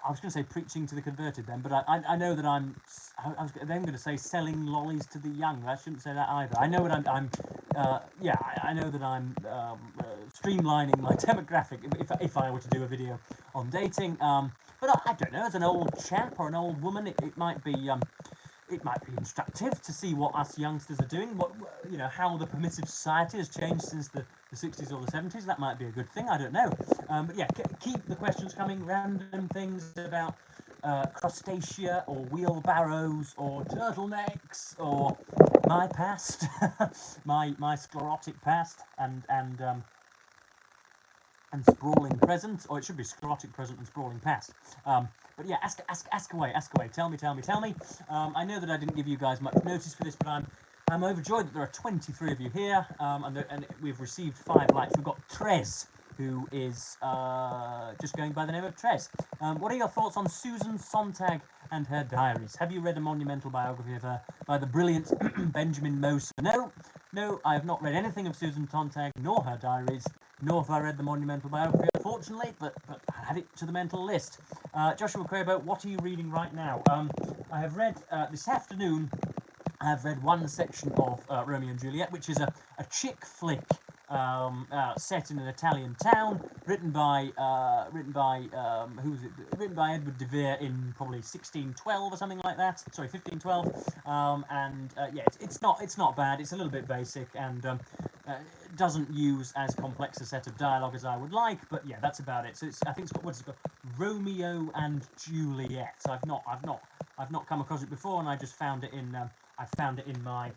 I was going to say preaching to the converted then, but I know that I was then going to say selling lollies to the young. I shouldn't say that either. I know what I know that I'm streamlining my demographic if I were to do a video on dating. But I don't know, as an old chap or an old woman, it might be instructive to see what us youngsters are doing, how the permissive society has changed since the 60s or the 70s. That might be a good thing, I don't know. But yeah, keep the questions coming, random things about crustacea or wheelbarrows or turtlenecks or my past, my sclerotic past and sprawling present, or it should be sclerotic present and sprawling past. But yeah, ask away. Tell me. I know that I didn't give you guys much notice for this, but I'm overjoyed that there are 23 of you here, and we've received 5 likes. We've got tres who is just going by the name of Trez. What are your thoughts on Susan Sontag and her diaries? Have you read a monumental biography of her by the brilliant Benjamin Moser? No, I have not read anything of Susan Sontag, nor her diaries, nor have I read the monumental biography, unfortunately, but add it to the mental list. Joshua Crabo, what are you reading right now? I have read, this afternoon, I have read one section of Romeo and Juliet, which is a chick flick set in an Italian town, written by who was it? Written by Edward de Vere in probably 1612 or something like that. Sorry, 1512. Yeah, it's not bad. It's a little bit basic and doesn't use as complex a set of dialogue as I would like. But yeah, that's about it. So I think it's got what's it got? Romeo and Juliet. I've not come across it before, and I just found it in. I found it in my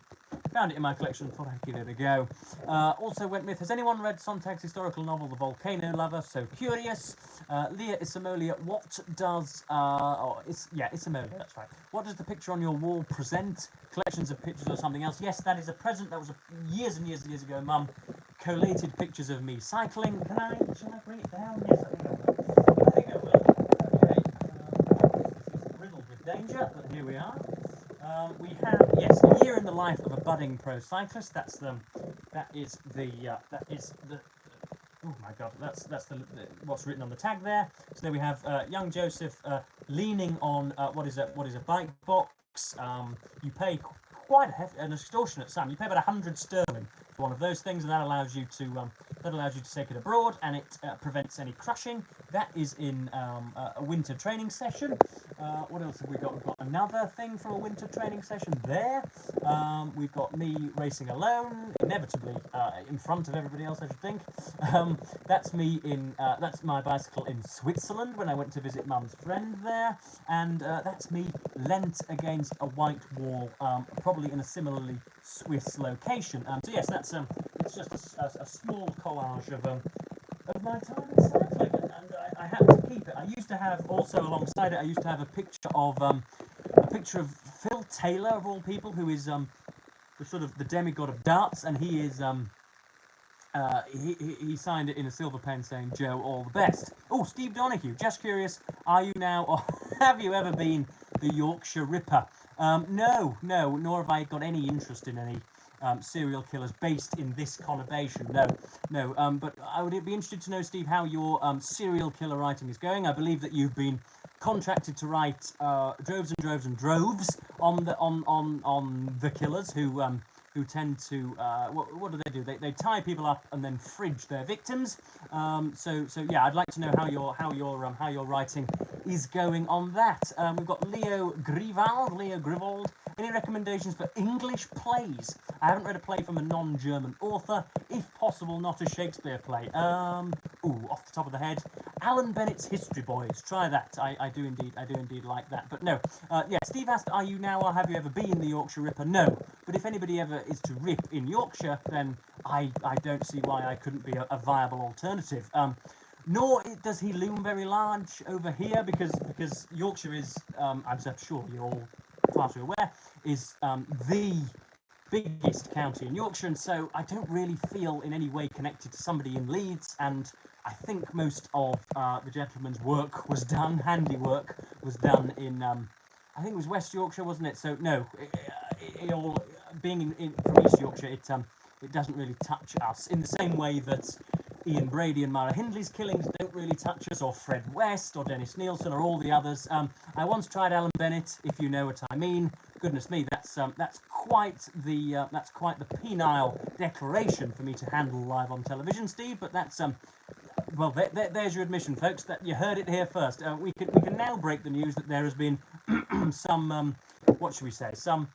collection and thought I'd give it a go. Also went with, has anyone read Sontag's historical novel, The Volcano Lover? So curious. Leah Isamolia, what does, Isamolia, that's right. What does the picture on your wall present? Collections of pictures or something else? Yes, that is a present. That was years and years and years ago. Mum collated pictures of me cycling. Shall I bring it down? Yes, I think I will. Okay. This is riddled with danger, but here we are. We have, yes, a year in the life of a budding pro cyclist. That is the oh my god, that's the what's written on the tag there. So there we have young Joseph leaning on what is a bike box. You pay quite an extortionate sum. You pay about 100 sterling for one of those things, and that allows you to take it abroad, and it prevents any crushing. That is in a winter training session. What else have we got? We've got another thing from a winter training session there. We've got me racing alone, inevitably in front of everybody else, I should think. That's me in that's my bicycle in Switzerland when I went to visit Mum's friend there, and that's me leant against a white wall, probably in a similarly Swiss location. So yes, that's it's just a small collage of my time in cycling, and I had to keep it. I used to have also alongside it. I used to have a picture of Phil Taylor of all people, who is the sort of the demigod of darts, and he is he signed it in a silver pen saying, "Joe, all the best." Oh, Steve Donahue, just curious, are you now, or have you ever been the Yorkshire Ripper? No, nor have I got any interest in any serial killers based in this conurbation. No. But I would be interested to know, Steve, how your serial killer writing is going. I believe that you've been contracted to write droves and droves and droves on the killers who tend to what do? They tie people up and then fridge their victims. So yeah, I'd like to know how your writing is going on that. We've got Leo Grivald. Any recommendations for English plays? I haven't read a play from a non-German author. If possible, not a Shakespeare play. Off the top of the head, Alan Bennett's History Boys. Try that. I do indeed like that. But no. Yeah, Steve asked, are you now or have you ever been the Yorkshire Ripper? No. But if anybody ever is to rip in Yorkshire, then I don't see why I couldn't be a viable alternative. Nor does he loom very large over here, because Yorkshire is, I'm sure you're all far too aware, is the biggest county in Yorkshire, and so I don't really feel in any way connected to somebody in Leeds, and I think most of the gentleman's work was done, handiwork was done in, I think it was West Yorkshire, wasn't it? So no, it all, being from East Yorkshire, it doesn't really touch us in the same way that Ian Brady and Mara Hindley's killings don't really touch us, or Fred West, or Dennis Nielsen, or all the others. I once tried Alan Bennett, if you know what I mean. Goodness me, that's quite the penile declaration for me to handle live on television, Steve. But that's well, there's your admission, folks. That you heard it here first. We can now break the news that there has been some what should we say, some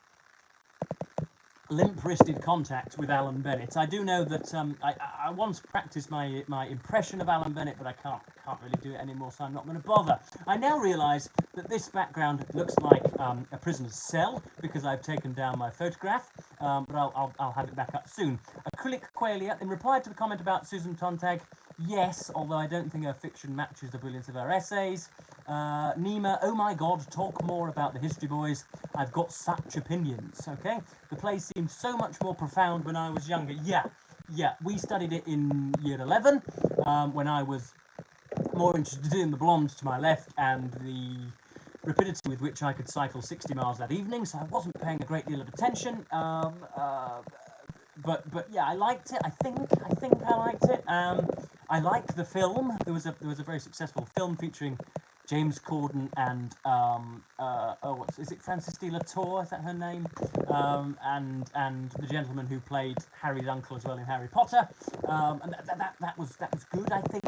limp-wristed contact with Alan Bennett. I do know that I once practiced my impression of Alan Bennett, but I can't really do it anymore, so I'm not going to bother. I now realise that this background looks like a prisoner's cell because I've taken down my photograph, but I'll have it back up soon. Acrylic Qualia, in reply to the comment about Susan Sontag, yes, although I don't think her fiction matches the brilliance of her essays. Nima, oh my god, talk more about the History Boys. I've got such opinions, okay? The play seemed so much more profound when I was younger. Yeah, we studied it in year 11. when I was more interested in the blonde to my left and the rapidity with which I could cycle 60 miles that evening, so I wasn't paying a great deal of attention. But yeah, I liked it. I think I liked it. I like the film. There was a very successful film featuring James Corden and is it Frances de la Tour? Is that her name? And the gentleman who played Harry's uncle as well in Harry Potter. And that was good, I think.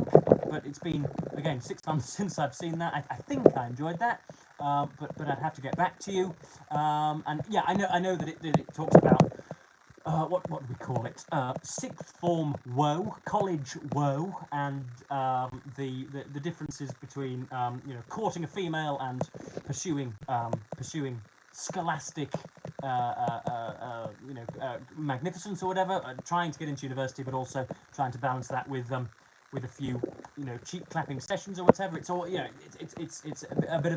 But it's been again 6 months since I've seen that. I think I enjoyed that. But I'd have to get back to you. And yeah, I know that it talks about. What do we call it? Sixth form woe, college woe, and the differences between courting a female and pursuing scholastic magnificence or whatever, trying to get into university, but also trying to balance that with a few cheek clapping sessions or whatever. It's all it's a bit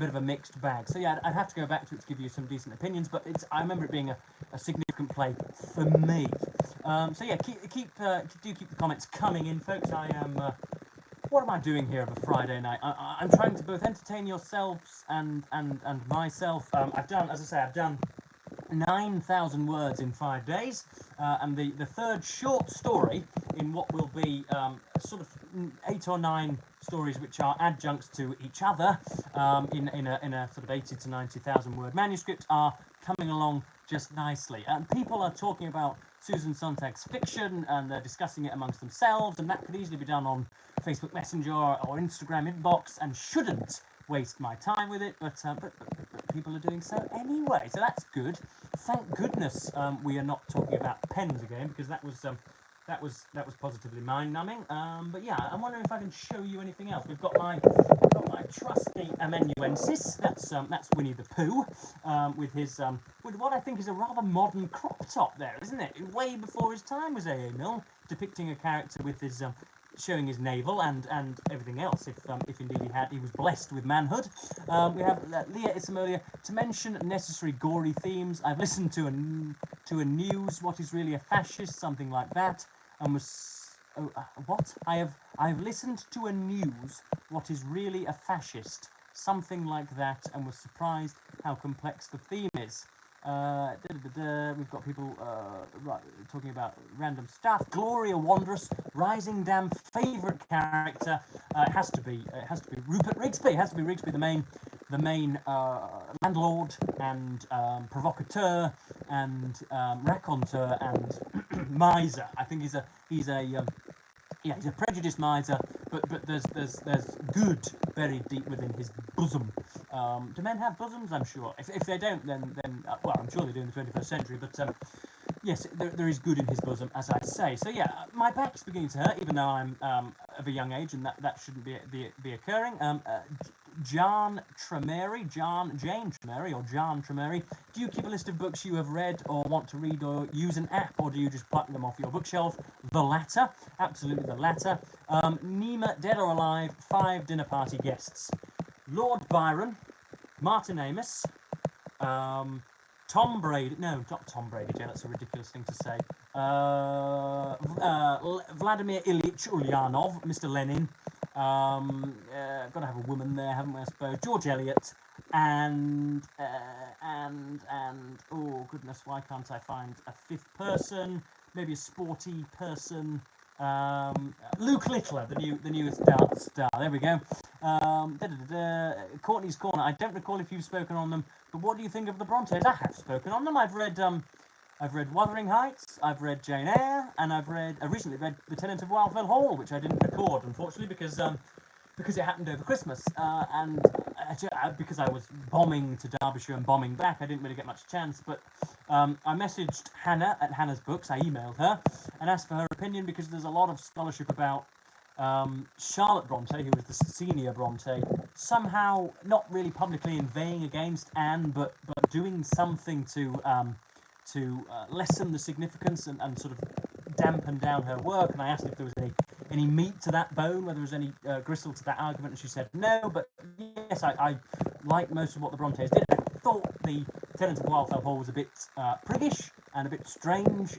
of a mixed bag. So yeah, I'd have to go back to it to give you some decent opinions, but I remember it being a significant play for me. So yeah, keep the comments coming in, folks. I am what am I doing here of a Friday night? I'm trying to both entertain yourselves and myself. I've done 9,000 words in 5 days, and the third short story in what will be sort of 8 or 9 stories which are adjuncts to each other in a sort of 80 to 90,000 word manuscript are coming along just nicely. And people are talking about Susan Sontag's fiction, and they're discussing it amongst themselves, and that could easily be done on Facebook Messenger or Instagram inbox, and shouldn't waste my time with it, but people are doing so anyway, so that's good. Thank goodness we are not talking about pens again, because that was positively mind-numbing. But yeah, I'm wondering if I can show you anything else. We've got my trusty amanuensis. That's Winnie the Pooh, with his with what I think is a rather modern crop top there, isn't it? Way before his time was A.A. Milne, depicting a character with his showing his navel and everything else, if indeed he was blessed with manhood. We have Leah Isamolia. To mention necessary gory themes, I've listened to a news, what is really a fascist, something like that, and was what? I've listened to a news, what is really a fascist, something like that, and was surprised how complex the theme is. We've got people talking about random stuff. Gloria Wondrous, Rising Dam favourite character. It has to be Rupert Rigsby. It has to be Rigsby, the main landlord and provocateur and raconteur and miser. I think he's a prejudiced miser, but there's good buried deep within his bosom. Do men have bosoms? I'm sure. If they don't, then well, I'm sure they do in the 21st century. But yes, there is good in his bosom, as I say. So yeah, my back's beginning to hurt, even though I'm of a young age, and that shouldn't be occurring. Jane Tremery, do you keep a list of books you have read or want to read, or use an app, or do you just pluck them off your bookshelf? The latter, absolutely the latter. Nima, dead or alive, 5 dinner party guests. Lord Byron, Martin Amis, Tom Brady, no, not Tom Brady, Jay, that's a ridiculous thing to say. Vladimir Ilyich Ulyanov, Mr. Lenin. Got to have a woman there, haven't we, I suppose. George Eliot, and oh goodness, why can't I find a 5th person? Maybe a sporty person. Luke Littler, the newest dance star. There we go. Courtney's Corner. I don't recall if you've spoken on them, but what do you think of the Brontes? I have spoken on them. I've read Wuthering Heights, I've read Jane Eyre, and I've recently read The Tenant of Wildfell Hall, which I didn't record, unfortunately, because it happened over Christmas, and because I was bombing to Derbyshire and bombing back, I didn't really get much chance. But I messaged Hannah at Hannah's Books. I emailed her and asked for her opinion, because there's a lot of scholarship about Charlotte Bronte, who was the senior Bronte, somehow not really publicly inveighing against Anne, but doing something to lessen the significance and sort of dampen down her work. And I asked if there was any meat to that bone, whether there was any gristle to that argument, and she said no. But yes, I like most of what the Brontes did. I thought The Tenant of Wildfell Hall was a bit priggish and a bit strange.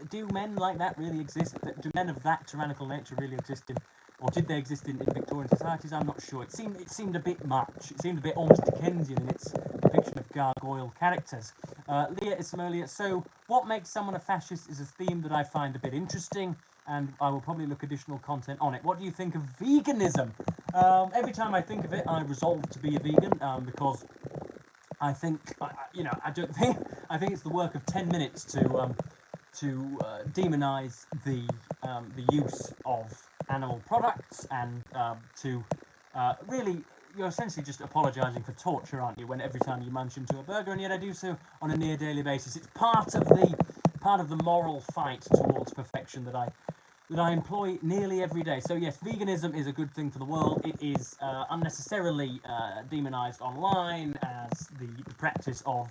do men like that really exist? Do men of that tyrannical nature really exist in, or did they exist in Victorian societies? I'm not sure. It seemed a bit much. It seemed a bit almost Dickensian in its depiction of gargoyle characters. Leah Ismalia, so what makes someone a fascist is a theme that I find a bit interesting, and I will probably look additional content on it. What do you think of veganism? Every time I think of it, I resolve to be a vegan because I think, I think it's the work of 10 minutes to demonise the use of animal products and to really, you're essentially just apologising for torture, aren't you? When every time you munch into a burger, and yet I do so on a near daily basis. It's part of the moral fight towards perfection that I employ nearly every day. So yes, veganism is a good thing for the world. It is unnecessarily demonised online as the practice of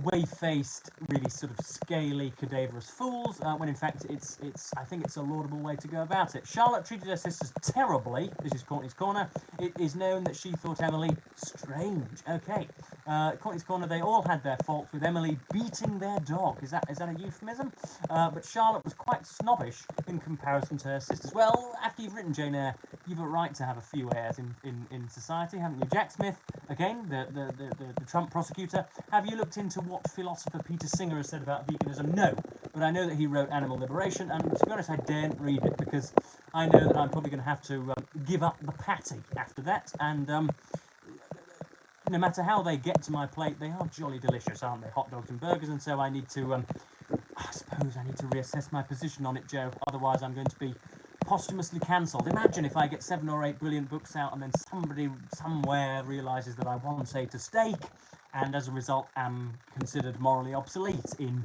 whey-faced, really sort of scaly, cadaverous fools, when in fact I think it's a laudable way to go about it. Charlotte treated her sisters terribly. This is Courtney's Corner. It is known that she thought Emily strange. Okay. Courtney's Corner, they all had their faults, with Emily beating their dog. Is that a euphemism? But Charlotte was quite snobbish in comparison to her sisters. Well, after you've written Jane Eyre, you've a right to have a few airs in society, haven't you? Jack Smith, again, the Trump prosecutor. Have you looked into what philosopher Peter Singer has said about veganism? No, but I know that he wrote Animal Liberation, and to be honest, I daren't read it because I know that I'm probably going to have to give up the patty after that, and no matter how they get to my plate, they are jolly delicious, aren't they? Hot dogs and burgers, and so I need to, I suppose I need to reassess my position on it, Joe, otherwise I'm going to be posthumously cancelled. Imagine if I get 7 or 8 brilliant books out and then somebody somewhere realises that I once ate a steak, and as a result am considered morally obsolete in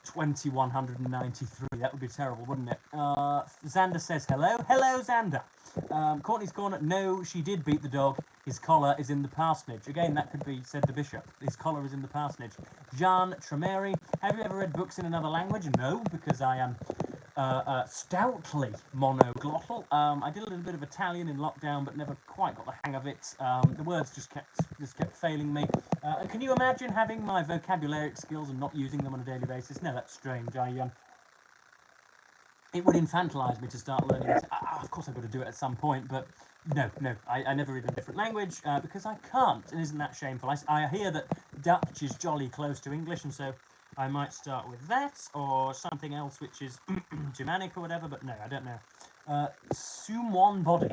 2193. That would be terrible, wouldn't it? Xander says hello. Hello, Xander. Courtney's Corner, no, she did beat the dog. His collar is in the parsonage. Again, that could be, said the bishop. His collar is in the parsonage. Jean Tremeri, have you ever read books in another language? No, because I am stoutly monoglottal. I did a little bit of Italian in lockdown, but never quite got the hang of it. The words just kept failing me. And can you imagine having my vocabulary skills and not using them on a daily basis? No, that's strange. It would infantilise me to start learning it. Of course I've got to do it at some point, but no, I never read in a different language because I can't, and isn't that shameful? I hear that Dutch is jolly close to English, and so I might start with that, or something else which is Germanic or whatever, but no, I don't know. Summon body.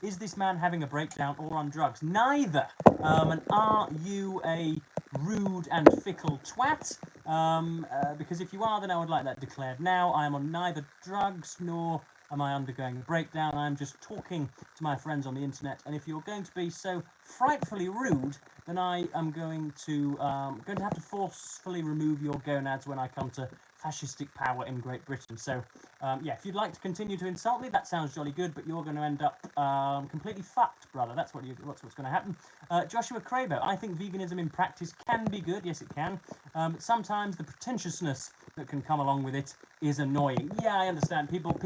Is this man having a breakdown or on drugs? Neither. And are you a rude and fickle twat? Because if you are, then I would like that declared now. I am on neither drugs nor am I undergoing a breakdown. I'm just talking to my friends on the internet, and if you're going to be so frightfully rude, then I am going to have to forcefully remove your gonads when I come to fascistic power in Great Britain. So, yeah, if you'd like to continue to insult me, that sounds jolly good, but you're going to end up completely fucked, brother. That's what's going to happen. Joshua Crabo, I think veganism in practice can be good. Yes, it can. Sometimes the pretentiousness that can come along with it is annoying. Yeah, I understand. People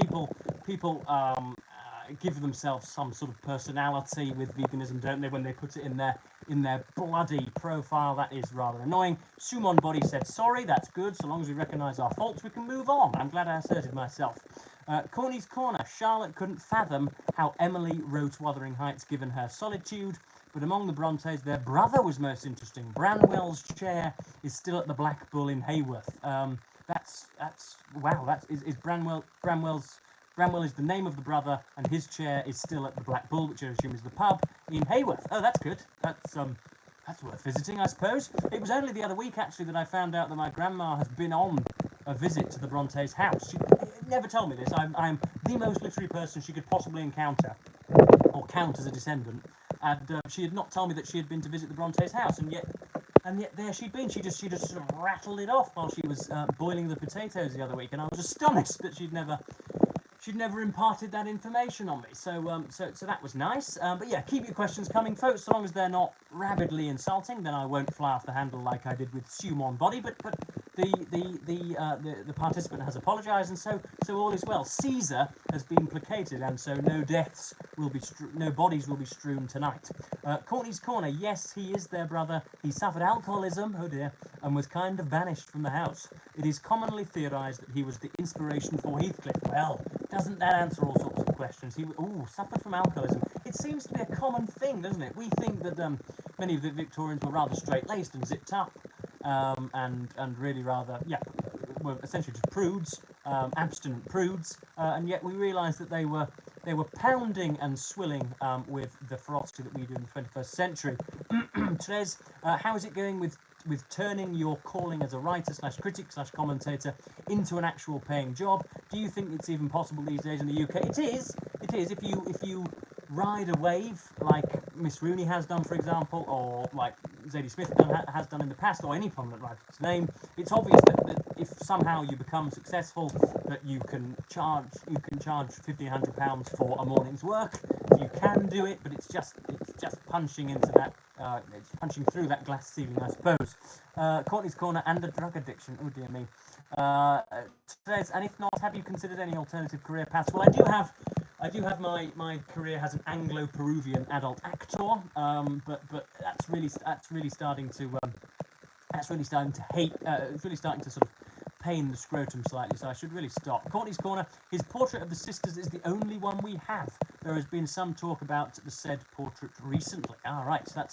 give themselves some sort of personality with veganism, don't they, when they put it in their bloody profile. That is rather annoying. Summon Body said sorry. That's good. So long as we recognise our faults, we can move on. I'm glad I asserted myself. Corny's Corner. Charlotte couldn't fathom how Emily wrote Wuthering Heights given her solitude, but among the Brontes, their brother was most interesting. Branwell's chair is still at the Black Bull in Haworth. That's wow. Is Branwell is the name of the brother, and his chair is still at the Black Bull, which I assume is the pub in Haworth. Oh, that's good. That's worth visiting, I suppose. It was only the other week, actually, that I found out that my grandma has been on a visit to the Brontes' house. She never told me this. I'm the most literary person she could possibly encounter, or count as a descendant, and she had not told me that she had been to visit the Brontes' house, and yet there she'd been. She just sort of rattled it off while she was boiling the potatoes the other week, and I was astonished that she'd never imparted that information on me. So that was nice. But yeah, keep your questions coming, folks. So long as they're not rabidly insulting, then I won't fly off the handle like I did with Summon Body. But The participant has apologised, and so all is well. Caesar has been placated, and so no deaths will be no bodies will be strewn tonight. Courtney's Corner. Yes, he is their brother. He suffered alcoholism, oh dear, and was kind of banished from the house. It is commonly theorised that he was the inspiration for Heathcliff. Well, doesn't that answer all sorts of questions? He suffered from alcoholism. It seems to be a common thing, doesn't it? We think that many of the Victorians were rather straight-laced and zipped up, and really rather, were essentially just prudes, abstinent prudes, and yet we realise that they were pounding and swilling with the ferocity that we do in the 21st century. Therese, how is it going with turning your calling as a writer / critic / commentator into an actual paying job? Do you think it's even possible these days in the UK? It is. If you ride a wave like Miss Rooney has done, for example, or like Zadie Smith has done in the past, or any prominent writer's name, it's obvious that if somehow you become successful, that you can charge £1,500 for a morning's work. You can do it, but it's just punching into that. It's punching through that glass ceiling, I suppose. Courtney's Corner and a drug addiction. Oh dear me. Says, and if not, have you considered any alternative career paths? Well, I do have my career as an Anglo-Peruvian adult actor, but that's really starting to sort of pain the scrotum slightly, so I should really stop. Courtney's Corner. His portrait of the sisters is the only one we have. There has been some talk about the said portrait recently. All right, so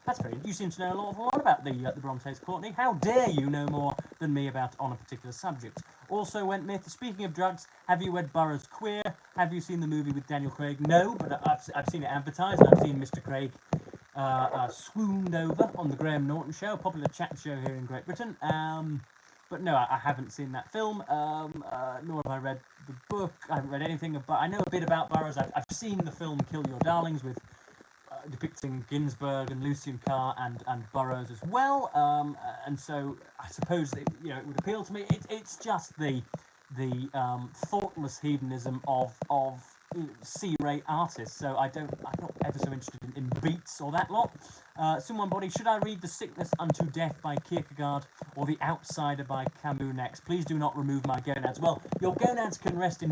that's very. You seem to know a lot about the Brontes, Courtney. How dare you know more than me on a particular subject? Also went myth. Speaking of drugs, have you read Burroughs' Queer? Have you seen the movie with Daniel Craig? No, but I've seen it advertised, and I've seen Mr. Craig swooned over on the Graham Norton Show, a popular chat show here in Great Britain. But no, I haven't seen that film, nor have I read the book. I haven't read anything about. I know a bit about Burroughs. I've seen the film Kill Your Darlings, with depicting Ginsberg and Lucian Carr and Burroughs as well. And so I suppose it would appeal to me. It's just the thoughtless hedonism of C-rate artists. So I'm not ever so interested in beats or that lot. Someone Body, should I read The Sickness Unto Death by Kierkegaard or The Outsider by Camus next? Please do not remove my gonads. Well, your gonads can rest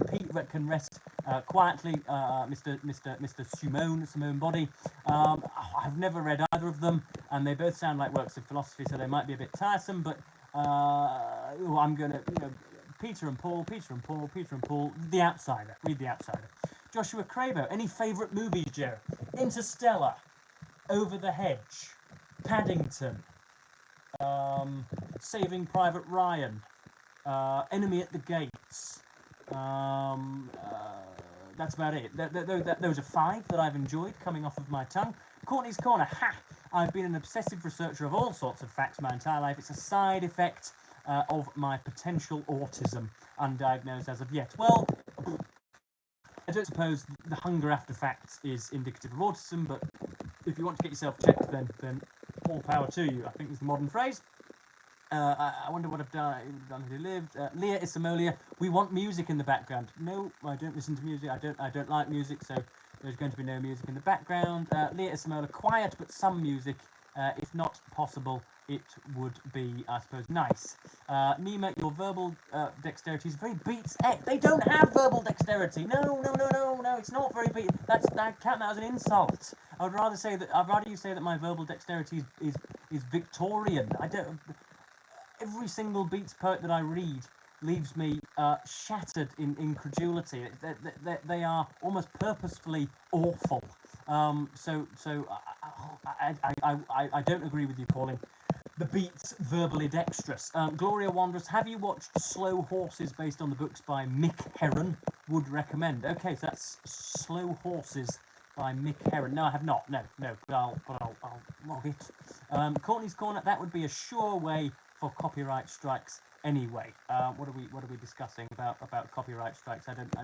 quietly, Mr. Simone Body. I've never read either of them, and they both sound like works of philosophy, so they might be a bit tiresome. But I'm gonna, Peter and Paul, The Outsider. Read The Outsider. Joshua Crabo, any favourite movies, Joe? Interstellar, Over the Hedge, Paddington, Saving Private Ryan, Enemy at the Gates. That's about it. Those are 5 that I've enjoyed coming off of my tongue. Courtney's Corner. Ha! I've been an obsessive researcher of all sorts of facts my entire life. It's a side effect of my potential autism, undiagnosed as of yet. Well, I don't suppose the hunger after facts is indicative of autism, but if you want to get yourself checked, then all power to you, I think is the modern phrase. I wonder what I've done who lived. Leah Isamolia, we want music in the background. No, I don't listen to music. I don't like music, so there's going to be no music in the background. Leah Isamolia, quiet but some music. If not possible, it would be, I suppose, nice. Nima, your verbal dexterity is very beats X. They don't have verbal dexterity. No, it's not very beat. That count that as an insult. I'd rather you say that my verbal dexterity is Victorian. Every single Beats poet that I read leaves me shattered in incredulity. They are almost purposefully awful. So I don't agree with you calling the Beats verbally dexterous. Gloria Wanderers, have you watched Slow Horses based on the books by Mick Herron? Would recommend. Okay, so that's Slow Horses by Mick Herron. No, I have not. No. But I'll log it. Courtney's Corner. That would be a sure way for copyright strikes. Anyway, what are we discussing about copyright strikes? I don't.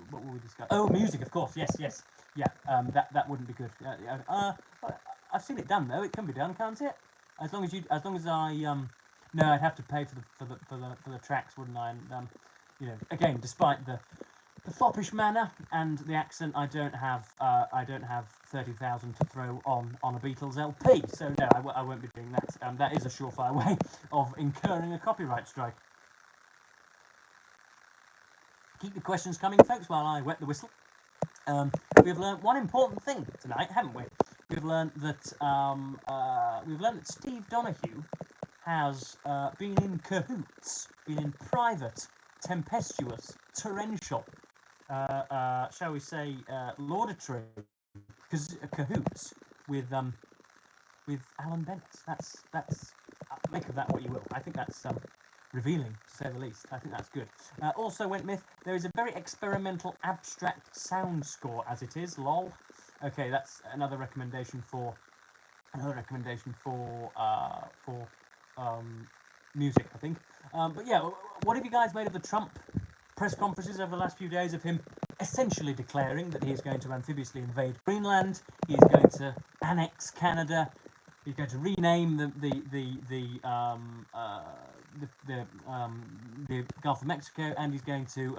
What were we discussing? Oh, music, of course. Yes. Yeah. That wouldn't be good. I've seen it done though. It can be done, can't it? As long as I no, I'd have to pay for the tracks, wouldn't I? And again, despite the the foppish manner and the accent, I don't have 30,000 to throw on a Beatles LP, so no, I won't be doing that. That is a surefire way of incurring a copyright strike. Keep the questions coming, folks, while I wet the whistle. We've learned one important thing tonight, haven't we? We've learned that Steve Donahue has been in cahoots, been in private, tempestuous, torrential, shall we say, laudatory cahoots with Alan Bennett. That's make of that what you will. I think that's revealing, to say the least. I think that's good. Also went myth. There is a very experimental, abstract sound score, as it is. Lol. Okay, that's another recommendation for music, I think. But yeah, what have you guys made of the Trump press conferences over the last few days of him essentially declaring that he is going to amphibiously invade Greenland, he is going to annex Canada, he's going to rename the Gulf of Mexico, and he's going to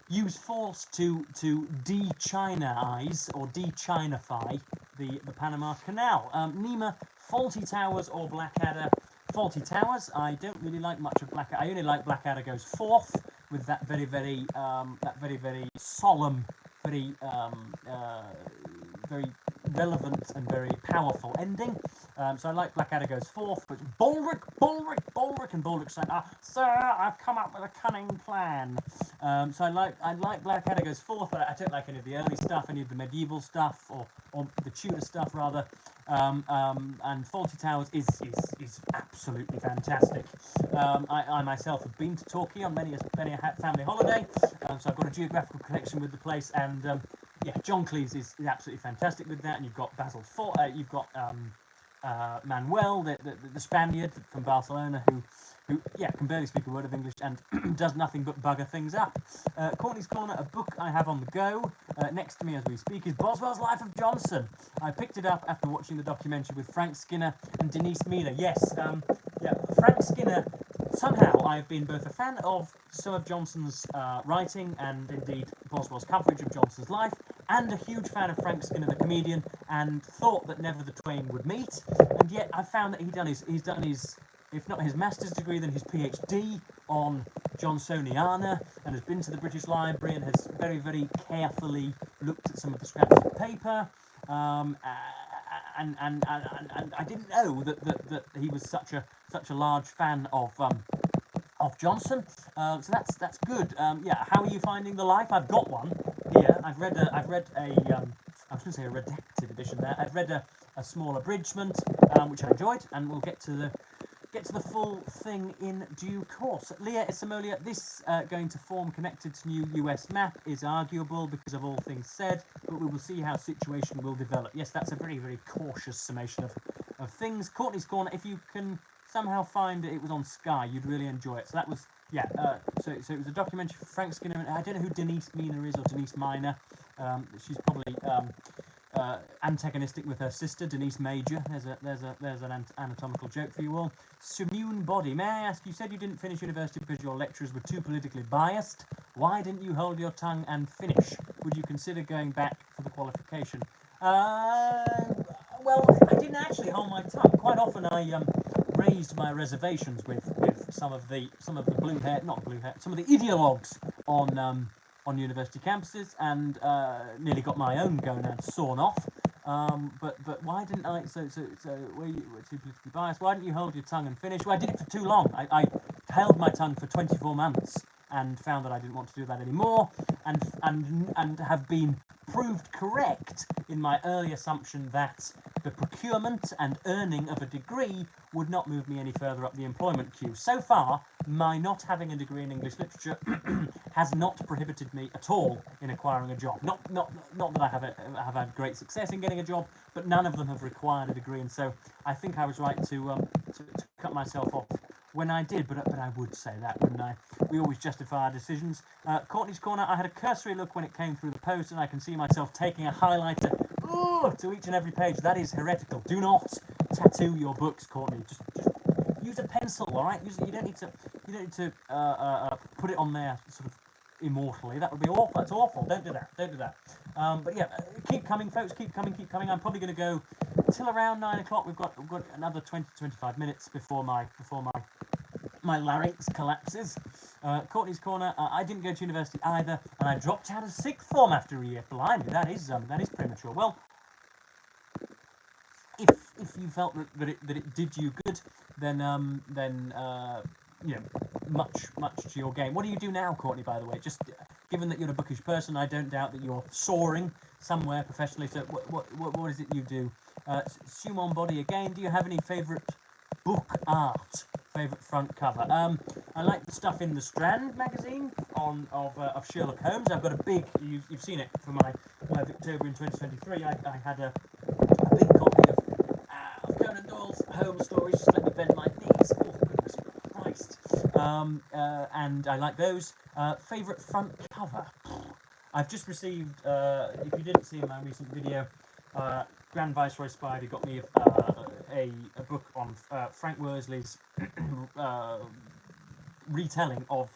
use force to de-China-ize or de-Chinify the Panama Canal. Nima, Faulty Towers or Blackadder? Faulty Towers. I don't really like much of Blackadder. I only like Blackadder Goes Forth with that very solemn, very relevant and very powerful ending. So I like Blackadder Goes Forth, but Baldric, and Baldric's saying, "Sir, I've come up with a cunning plan." So I like Blackadder Goes Forth, but I don't like any of the early stuff, any of the medieval stuff, or the Tudor stuff rather. And Faulty Towers is absolutely fantastic. I myself have been to Torquay on many a family holiday, so I've got a geographical connection with the place, and yeah, John Cleese is absolutely fantastic with that. And you've got Basil Ford, you've got Manuel, the Spaniard from Barcelona, who yeah, can barely speak a word of English and does nothing but bugger things up. Courtney's Corner, a book I have on the go. Next to me as we speak is Boswell's Life of Johnson. I picked it up after watching the documentary with Frank Skinner and Denise Miller. Yes, yeah, Frank Skinner. Somehow I've been both a fan of some of Johnson's writing and indeed Boswell's coverage of Johnson's life, and a huge fan of Frank Skinner the comedian, and thought that never the twain would meet. And yet I found that he's done his if not his master's degree, then his PhD on Johnsoniana, and has been to the British Library and has very, very carefully looked at some of the scraps of paper. And I didn't know that he was such a large fan of Johnson. So that's good. Yeah, how are you finding the life? I've got one here. I've read a I was going to say a redacted edition there. I've read a small abridgment, which I enjoyed, and we'll get to the full thing in due course. Leah Isamolia, this going to form connected to new US map is arguable because of all things said, but we will see how situation will develop. Yes, that's a very, very cautious summation of things. Courtney's Corner, if you can somehow find it was on Sky, you'd really enjoy it. So that was, yeah, so it was a documentary for Frank Skinner, and I don't know who Denise Miner is, or Denise Miner. She's probably antagonistic with her sister Denise Major. There's an anatomical joke for you all. Simune Body, may I ask, you said you didn't finish university because your lecturers were too politically biased. Why didn't you hold your tongue and finish? Would you consider going back for the qualification? Well, I didn't actually hold my tongue. Quite often I raised my reservations with some of the some of the ideologues on university campuses, and nearly got my own gonads sawn off. But why didn't I? So were you too politically biased? Why didn't you hold your tongue and finish? Well, I did it for too long. I held my tongue for 24 months and found that I didn't want to do that anymore, and have been proved correct in my early assumption that the procurement and earning of a degree would not move me any further up the employment queue. So far, my not having a degree in English literature has not prohibited me at all in acquiring a job. Not that I have had great success in getting a job, but none of them have required a degree, and so I think I was right to cut myself off when I did, but I would say that, wouldn't I? We always justify our decisions. Courtney's Corner, I had a cursory look when it came through the post, and I can see myself taking a highlighter to each and every page. That is heretical. Do not tattoo your books, Courtney. Just use a pencil, all right? You don't need to put it on there sort of immortally. That would be awful. That's awful. Don't do that. Don't do that. But yeah, keep coming, folks. Keep coming. Keep coming. I'm probably going to go till around 9 o'clock. We've got another 20-25 minutes before my larynx collapses. Courtney's Corner. I didn't go to university either, and I dropped out of sixth form after a year. Blimey, that is premature. Well, if you felt that it did you good, then you know, much to your game. What do you do now, Courtney? By the way, just given that you're a bookish person, I don't doubt that you're soaring somewhere professionally. So what is it you do? Summon Body again. Do you have any favourite book art? Favourite front cover? I like the stuff in the Strand magazine of Sherlock Holmes. I've got a big. You've seen it for my October in 2023. I had a big copy of Conan Doyle's Holmes stories. Just let me bend my knees. Oh goodness Christ! And I like those. Favourite front cover? I've just received. If you didn't see in my recent video, Grand Viceroy Spivey got me a book on Frank Worsley's retelling of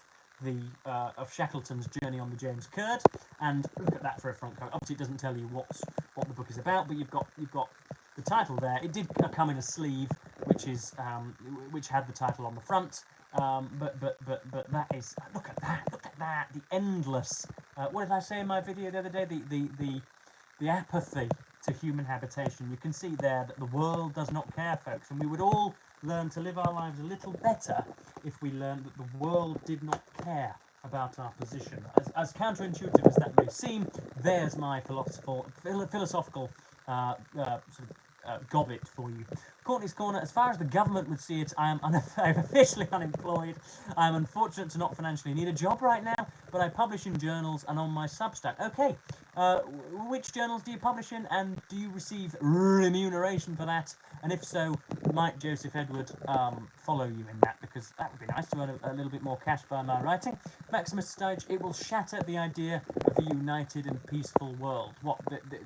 of Shackleton's journey on the James Caird, and look at that for a front cover. Obviously, it doesn't tell you what the book is about, but you've got the title there. It did come in a sleeve, which had the title on the front. But that is, look at that, the endless. What did I say in my video the other day? The apathy to human habitation. You can see there that the world does not care, folks, and we would all learn to live our lives a little better if we learned that the world did not care about our position. As counterintuitive as that may seem, there's my philosophical gobbit for you. Courtney's Corner. As far as the government would see it, I'm officially unemployed. I'm unfortunate to not financially need a job right now, but I publish in journals and on my Substack. Okay, which journals do you publish in, and do you receive remuneration for that? And if so, might Joseph Edward follow you in that, because that would be nice to earn a little bit more cash by my writing. Maximus Stage. It will shatter the idea of a united and peaceful world. What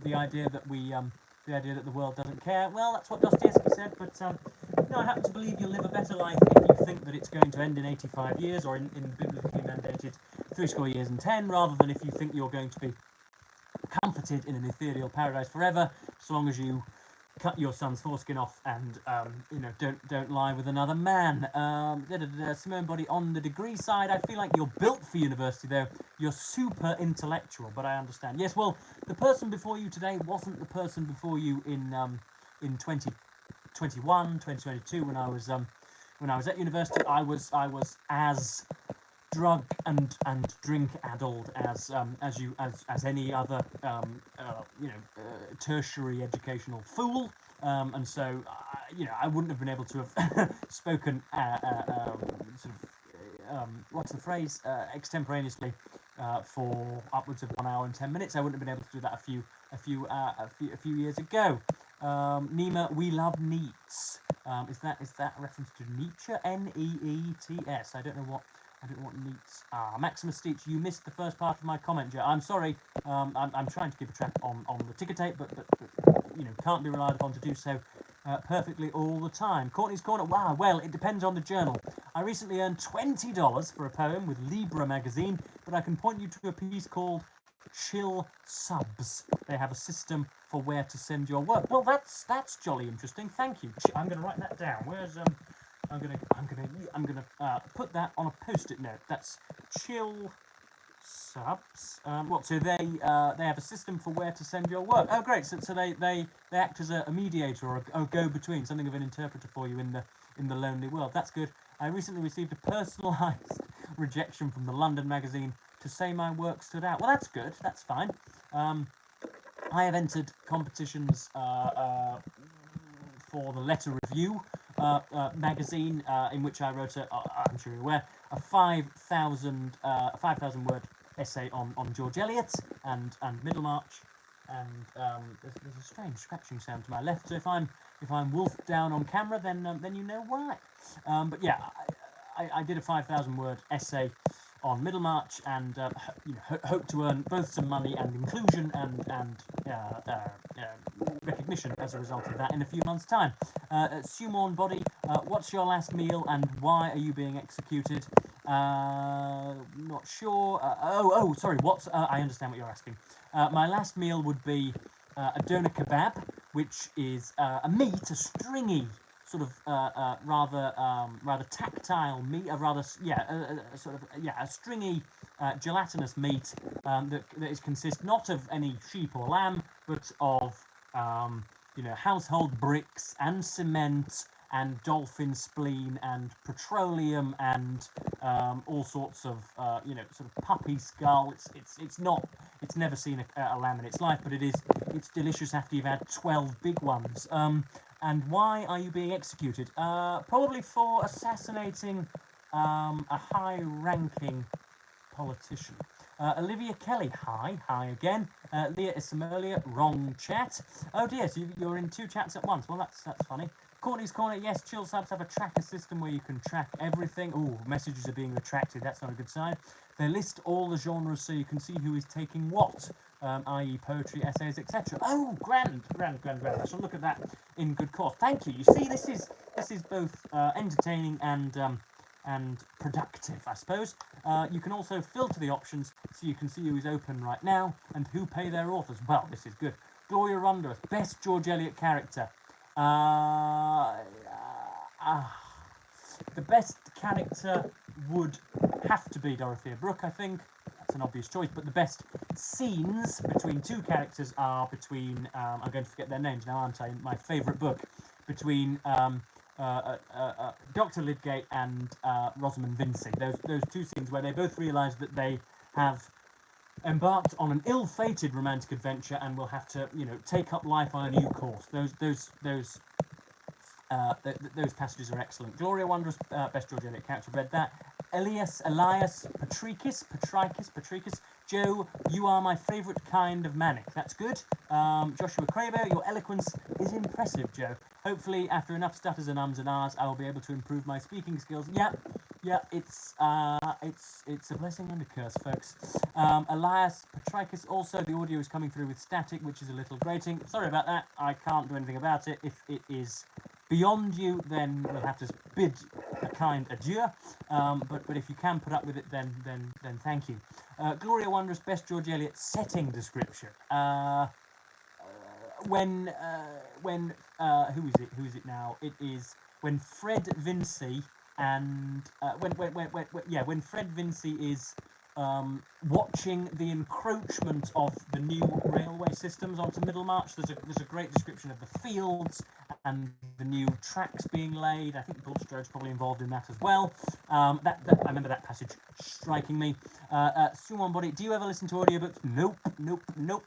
the idea that the idea that the world doesn't care. Well, that's what Dostoevsky said, but no, I happen to believe you'll live a better life if you think that it's going to end in 85 years, or in biblically mandated 70 years and 10, rather than if you think you're going to be comforted in an ethereal paradise forever, so long as you cut your son's foreskin off and don't lie with another man. Simone Body. On the degree side, I feel like you're built for university, though. You're super intellectual, but I understand. Yes, well, the person before you today wasn't the person before you in 2021, 2022, when I was at university. I was as drug and drink addled as any other tertiary educational fool, and so I wouldn't have been able to have spoken what's the phrase, extemporaneously for upwards of 1 hour and 10 minutes. I wouldn't have been able to do that a few years ago. Nima, we love Neats. Is that a reference to Nietzsche? Neets. I don't know what Neats are. Maximus Stitch, you missed the first part of my comment, Joe. I'm sorry. I'm trying to keep a track on the ticker tape, but can't be relied upon to do so perfectly all the time. Courtney's Corner. Wow. Well, it depends on the journal. I recently earned $20 for a poem with Libra magazine, but I can point you to a piece called Chill Subs. They have a system for where to send your work. Well, that's jolly interesting. Thank you. I'm going to write that down. Where's I'm gonna put that on a post-it note. That's Chill Subs. So they have a system for where to send your work. Oh, great. So they act as a mediator or a go-between, something of an interpreter for you in the lonely world. That's good. I recently received a personalised rejection from the London magazine to say my work stood out. Well, that's good. That's fine. I have entered competitions for the Letter Review magazine, in which I wrote I'm sure you're aware, a 5,000 word essay on George Eliot and Middlemarch, and there's a strange scratching sound to my left. So if I'm wolfed down on camera, then you know why. But yeah, I did a 5,000 word essay on Middlemarch, and hope to earn both some money and inclusion and recognition as a result of that in a few months' time. Summon Body, what's your last meal and why are you being executed? Not sure. Sorry. What? I understand what you're asking. My last meal would be a doner kebab, which is a meat, a stringy sort of rather tactile meat, a sort of a stringy gelatinous meat that is consist not of any sheep or lamb, but of household bricks and cement and dolphin spleen and petroleum and all sorts of sort of puppy skull. It's never seen a lamb in its life, but it's delicious after you've had 12 big ones. And why are you being executed? Probably for assassinating a high-ranking politician. Olivia Kelly, hi again. Leah Isamerlia, wrong chat. Oh dear, so you're in two chats at once. Well, that's funny. Courtney's Corner, yes, chill subs have a tracker system where you can track everything. Oh, messages are being retracted, that's not a good sign. They list all the genres so you can see who is taking what, i.e. poetry, essays, etc. Oh, grand. I shall look at that in good course. Thank you. You see, this is both entertaining and productive, I suppose. You can also filter the options so you can see who is open right now and who pay their authors. Well, this is good. Gloria Rundworth, best George Eliot character. The best character would have to be Dorothea Brooke, I think. That's an obvious choice. But the best scenes between two characters are between, I'm going to forget their names now, aren't I? In my favourite book, between Dr. Lydgate and Rosamund Vincy. Those two scenes where they both realise that they have embarked on an ill-fated romantic adventure and will have to, take up life on a new course. Those passages are excellent. Gloria Wondrous, best George Eliot character, read that. Elias Patricus. Joe, you are my favourite kind of manic. That's good. Joshua Crabo, your eloquence is impressive, Joe. Hopefully, after enough stutters and ums and ahs, I will be able to improve my speaking skills. Yeah, it's a blessing and a curse, folks. Elias Patricus, also the audio is coming through with static, which is a little grating. Sorry about that. I can't do anything about it. If it is beyond you, then we'll have to bid a kind adieu. But if you can put up with it, then thank you. Gloria Wondrous, best George Eliot setting description. When who is it now? It is when Fred Vincy and when Fred Vincy is watching the encroachment of the new railway systems onto Middlemarch. There's a great description of the fields and the new tracks being laid. I think Bulstrode's probably involved in that as well. I remember that passage striking me. Suwon Body, do you ever listen to audiobooks? Nope.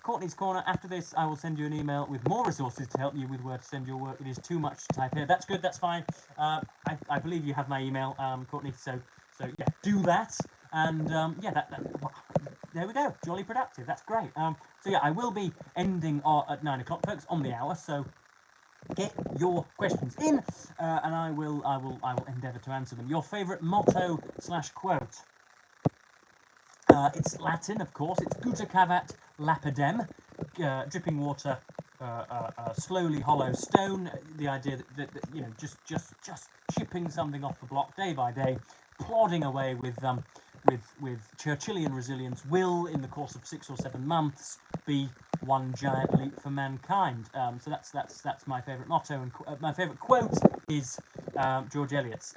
Courtney's Corner, after this I will send you an email with more resources to help you with where to send your work. It is too much to type here. That's good, that's fine. I believe you have my email, Courtney, so yeah, do that. And there we go, jolly productive, that's great. So yeah, I will be ending at 9 o'clock, folks, on the hour, so get your questions in, and I will endeavour to answer them. Your favourite motto / quote? It's Latin, of course. It's Gutta cavat lapidem, dripping water, slowly hollow stone. The idea that just chipping something off the block day by day, plodding away with Churchillian resilience, will in the course of 6 or 7 months be one giant leap for mankind. So that's my favourite motto, and my favourite quote is George Eliot's.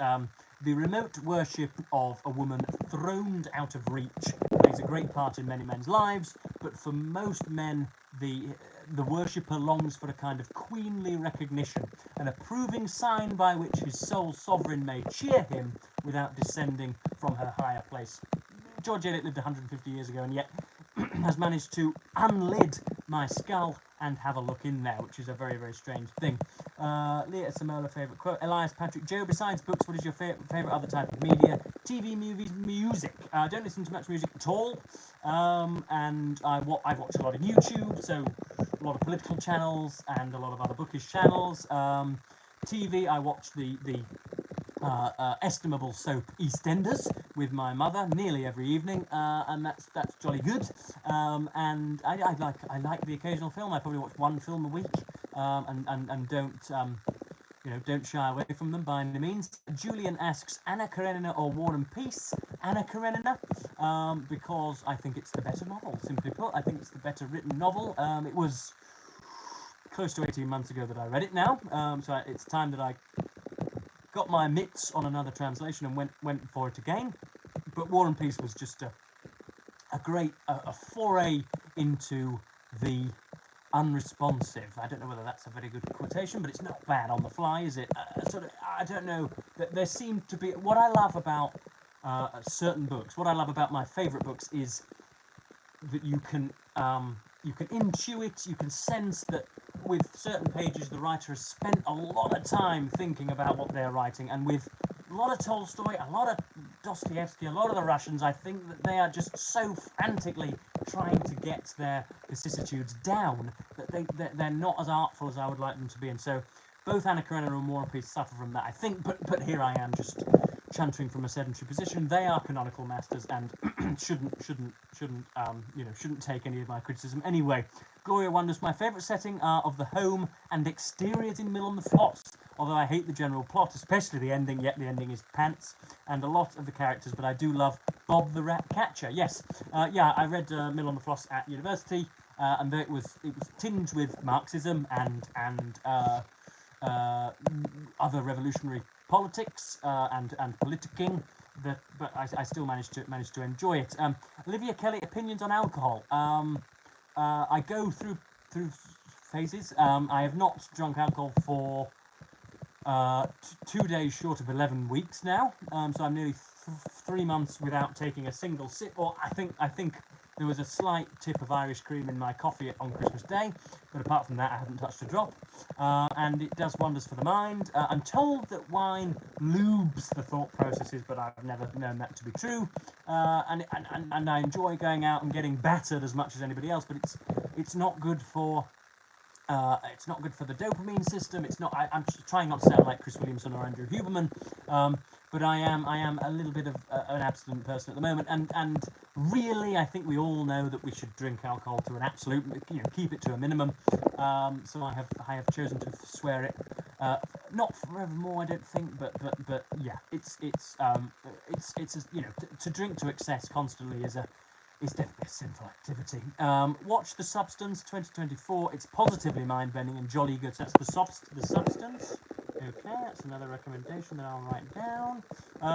The remote worship of a woman throned out of reach plays a great part in many men's lives, but for most men, the worshipper longs for a kind of queenly recognition, an approving sign by which his sole sovereign may cheer him without descending from her higher place. George Eliot lived 150 years ago, and yet has managed to unlid my skull and have a look in there, which is a very, very strange thing. Leah Samola, favourite quote. Elias Patrick, Joe, besides books, what is your favourite other type of media? TV, movies, music. I don't listen to much music at all, and I've watched a lot of YouTube, so a lot of political channels and a lot of other bookish channels. TV, I watch the estimable soap EastEnders with my mother nearly every evening, and that's jolly good. And I like the occasional film. I probably watch one film a week, and don't don't shy away from them by any means. Julian asks, Anna Karenina or War and Peace? Anna Karenina, because I think it's the better novel, simply put. I think it's the better written novel. It was close to 18 months ago that I read it now, so it's time that I got my mitts on another translation and went for it again. But War and Peace was just a great foray into the unresponsive. I don't know whether that's a very good quotation, but it's not bad on the fly, is it? I don't know. There seemed to be what I love about certain books. What I love about my favourite books is that you can intuit, you can sense that with certain pages the writer has spent a lot of time thinking about what they're writing, and with a lot of Tolstoy, a lot of Dostoevsky, a lot of the Russians, I think that they are just so frantically trying to get their vicissitudes down that they're not as artful as I would like them to be. And so both Anna Karenina and War and Peace suffer from that, I think, but here I am just chuntering from a sedentary position. They are canonical masters and shouldn't take any of my criticism anyway. Gloria wonders, my favourite setting are of the home and exteriors in Mill on the Floss, although I hate the general plot, especially the ending, yet the ending is pants, and a lot of the characters, but I do love Bob the Rat Catcher. Yes, yeah, I read Mill on the Floss at university, and it was tinged with Marxism and other revolutionary politics and politicking, but I still managed to enjoy it. Olivia Kelly, opinions on alcohol. I go through phases. I have not drunk alcohol for 2 days short of 11 weeks now, so I'm nearly 3 months without taking a single sip. Or I think there was a slight tip of Irish cream in my coffee on Christmas Day, but apart from that, I haven't touched a drop. And it does wonders for the mind. I'm told that wine lubes the thought processes, but I've never known that to be true. And I enjoy going out and getting battered as much as anybody else, but it's not good for. It's not good for the dopamine system. It's not. I'm trying not to sound like Chris Williamson or Andrew Huberman, but I am a little bit of an abstinent person at the moment. And really, I think we all know that we should drink alcohol to an absolute, keep it to a minimum. So I have chosen to swear it, not forevermore, I don't think, but yeah, it's to drink to excess constantly is definitely a sinful activity. Watch The Substance 2024. It's positively mind-bending and jolly good. So that's The Substance. Okay, that's another recommendation that I'll write down.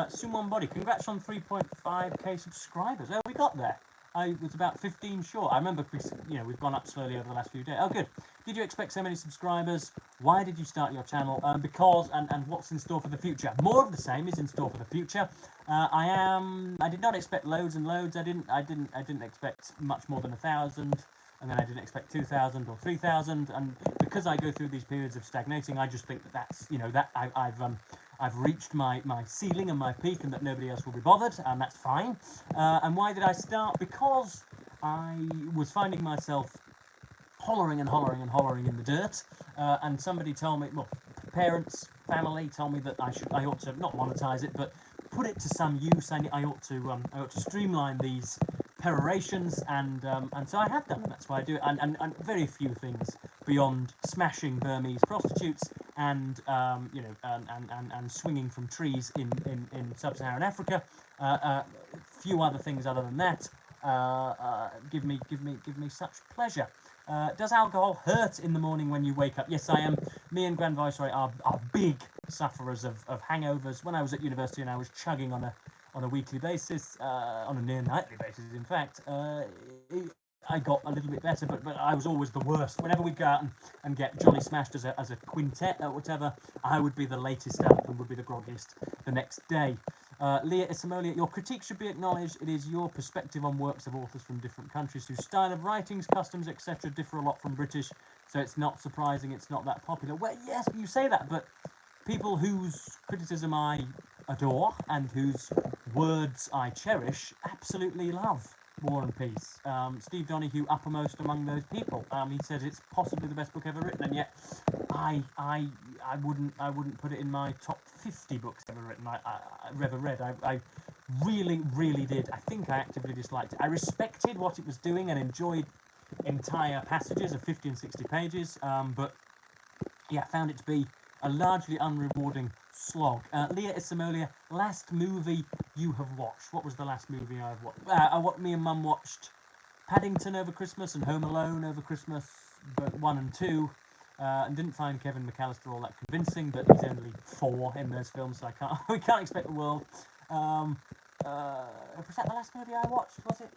Sumon Body, congrats on 3.5k subscribers. Oh, we got there. I was about 15 short. I remember, we've gone up slowly over the last few days. Oh, good. Did you expect so many subscribers? Why did you start your channel? Because, and what's in store for the future? More of the same is in store for the future. I did not expect loads and loads. I didn't expect much more than 1,000, and then I didn't expect 2,000 or 3,000. And because I go through these periods of stagnating, I just think that's I've reached my ceiling and my peak, and that nobody else will be bothered, and that's fine. And why did I start? Because I was finding myself hollering and hollering and hollering in the dirt, and somebody told me, well, parents, family told me that I ought to not monetize it, but put it to some use. I ought to streamline these perorations, and so I have done, and that's why I do it. And very few things beyond smashing Burmese prostitutes and and swinging from trees in sub-Saharan Africa. Few other things other than that give me such pleasure. Does alcohol hurt in the morning when you wake up? Yes, I am. Me and Grand Viceroy are big sufferers of hangovers. When I was at university and I was chugging on a weekly basis, on a near nightly basis, in fact, I got a little bit better, but I was always the worst. Whenever we'd go out and get jolly smashed as a quintet or whatever, I would be the latest up and would be the groggiest the next day. Leah Isamolia, your critique should be acknowledged. It is your perspective on works of authors from different countries whose style of writings, customs, etc. differ a lot from British, so it's not surprising it's not that popular. Well, yes, you say that, but people whose criticism I adore and whose words I cherish absolutely love War and Peace. Steve Donoghue uppermost among those people. He says it's possibly the best book ever written, and yet I wouldn't put it in my top 50 books ever written. I ever read. I really did. I think I actively disliked it. I respected what it was doing and enjoyed entire passages of 50 and 60 pages, but yeah, found it to be a largely unrewarding slog. Leah Isamolia, last movie you have watched. What was the last movie I've watched? Me and Mum watched Paddington over Christmas and Home Alone over Christmas, both 1 and 2. And didn't find Kevin McAllister all that convincing, but he's only 4 in those films, so we can't expect the world. Was that the last movie I watched? Was it?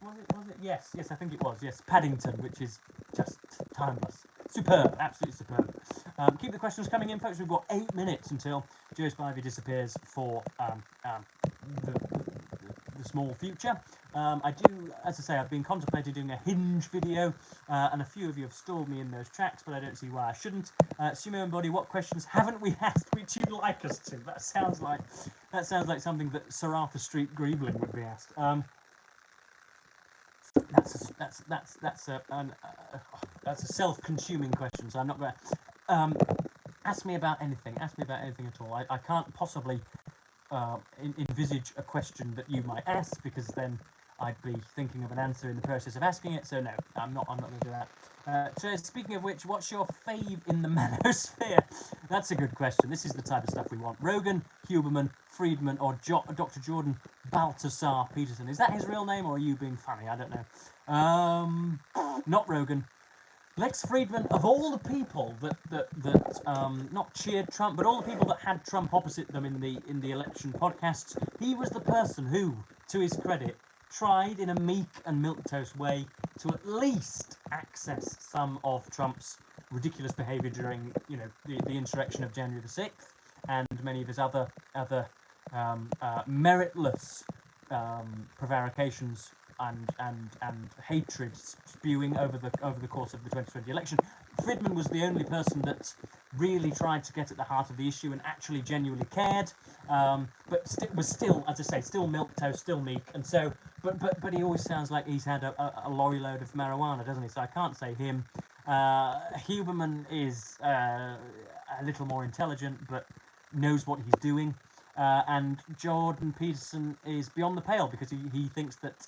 Yes, I think it was. Yes, Paddington, which is just timeless, superb, absolutely superb. Keep the questions coming in, folks. We've got 8 minutes until Joe Spivey disappears for the small future. I do, as I say, I've been contemplating doing a Hinge video, and a few of you have stalled me in those tracks, but I don't see why I shouldn't. Sumo and Body, what questions haven't we asked which you'd like us to? That sounds like something that Sir Arthur Street Greebling would be asked. That's a self-consuming question, so I'm not going to ask me about anything. Ask me about anything at all. I can't possibly envisage a question that you might ask, because then I'd be thinking of an answer in the process of asking it. So no, I'm not going to do that. So speaking of which, what's your fave in the manosphere? That's a good question. This is the type of stuff we want. Rogan, Huberman, Friedman, or Dr. Jordan Baltasar Peterson. Is that his real name, or are you being funny? I don't know. Not Rogan. Lex Friedman, of all the people that not cheered Trump, but all the people that had Trump opposite them in the election podcasts, he was the person who, to his credit, tried in a meek and milquetoast way to at least access some of Trump's ridiculous behaviour during, the insurrection of January the 6th, and many of his other meritless prevarications and hatred spewing over the course of the 2020 election. Friedman was the only person that really tried to get at the heart of the issue and actually genuinely cared, but was still, as I say, still milquetoast, still meek, and so. But he always sounds like he's had a lorry load of marijuana, doesn't he? So I can't say him. Huberman is a little more intelligent, but knows what he's doing. And Jordan Peterson is beyond the pale, because he thinks that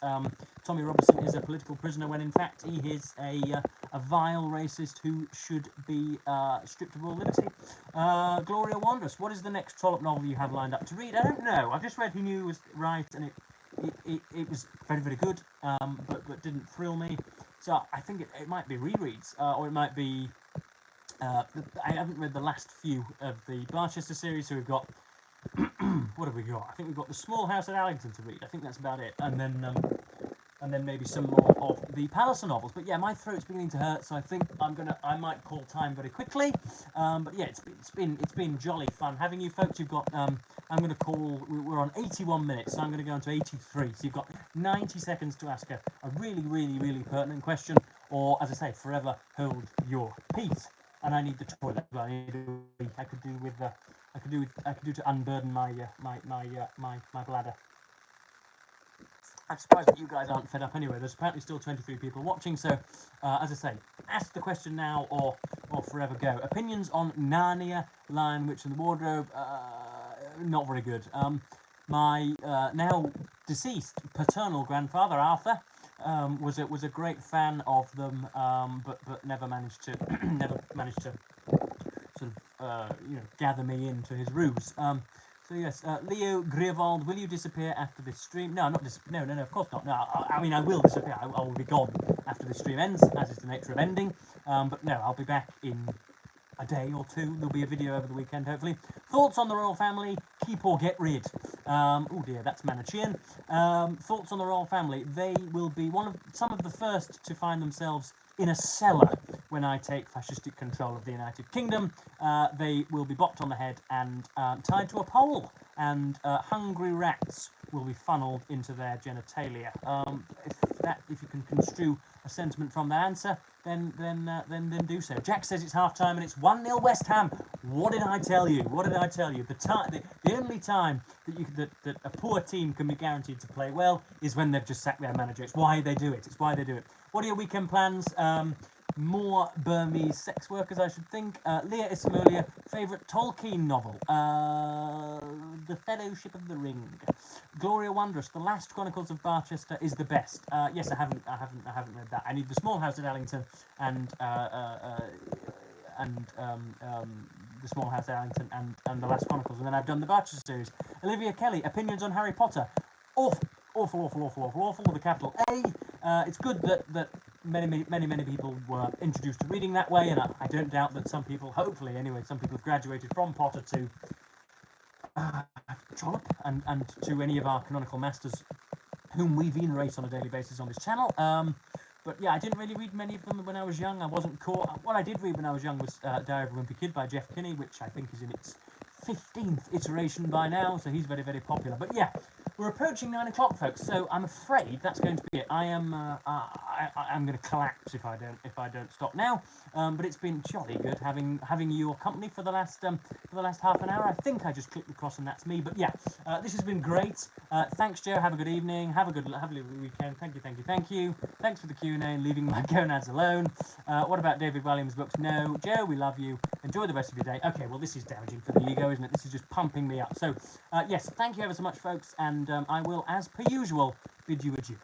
Tommy Robinson is a political prisoner, when in fact he is a vile racist who should be stripped of all liberty. Gloria Wondrous, what is the next Trollope novel you have lined up to read? I don't know. I've just read He Knew He Was Right, and it was very, very good, but didn't thrill me. So I think it might be rereads, or it might be... I haven't read the last few of the Barchester series, so we've got... what have we got? I think we've got The Small House at Allington to read. I think that's about it. And then maybe some more of the Palliser novels. But yeah, my throat's beginning to hurt, so I think I might call time very quickly. But yeah, it's been jolly fun having you folks. You've got we're on 81 minutes, so I'm going to go on to 83. So you've got 90 seconds to ask a really, really, really pertinent question, or, as I say, forever hold your peace. And I need the toilet. Well, I could do to unburden my bladder. I'm surprised that you guys aren't fed up anyway. There's apparently still 23 people watching, so as I say, ask the question now or forever go. Opinions on Narnia, Lion, Witch and the Wardrobe? Not very good. My now deceased paternal grandfather, Arthur, was a great fan of them, but never managed to sort of gather me into his ruse. So yes, Leo Grierwald, will you disappear after this stream? No, no, of course not. No, I mean I will disappear. I will be gone after this stream ends, as is the nature of ending. But no, I'll be back in a day or two. There'll be a video over the weekend, hopefully. Thoughts on the royal family? Keep or get rid? Oh dear, that's Manichean. Thoughts on the royal family? They will be some of the first to find themselves in a cellar when I take fascistic control of the United Kingdom. They will be bopped on the head and tied to a pole, and hungry rats will be funneled into their genitalia. If you can construe a sentiment from that answer, then do so. Jack says it's half time and it's 1-0 West Ham. What did I tell you? What did I tell you? The only time that a poor team can be guaranteed to play well is when they've just sacked their manager. It's why they do it. What are your weekend plans? More Burmese sex workers, I should think. Leah Ismalia, favourite Tolkien novel? The Fellowship of the Ring. Gloria Wondrous, The Last Chronicles of Barchester is the best. Yes, I haven't read that. I need The Small House at Allington and The Small House Arlington and The Last Chronicles, and then I've done the Barchester series. Olivia Kelly, opinions on Harry Potter. Awful with a capital A. It's good that many people were introduced to reading that way, and I don't doubt that some people, hopefully anyway, some people have graduated from Potter to Trollope and to any of our canonical masters whom we venerate on a daily basis on this channel. But yeah, I didn't really read many of them when I was young. I wasn't caught. What I did read when I was young was Diary of a Wimpy Kid by Jeff Kinney, which I think is in its 15th iteration by now, so he's very popular. But yeah, we're approaching 9 o'clock, folks, so I'm afraid that's going to be it. I'm going to collapse if I don't stop now. But it's been jolly good having your company for the last half an hour. I think I just clicked across and that's me. But yeah, this has been great. Thanks, Joe. Have a good evening. Have a lovely weekend. Thank you. Thanks for the Q&A and leaving my gonads alone. What about David Williams' books? No, Joe, we love you. Enjoy the rest of your day. Okay, well, this is damaging for the ego, isn't it? This is just pumping me up. So yes, thank you ever so much, folks, and I will, as per usual, bid you adieu.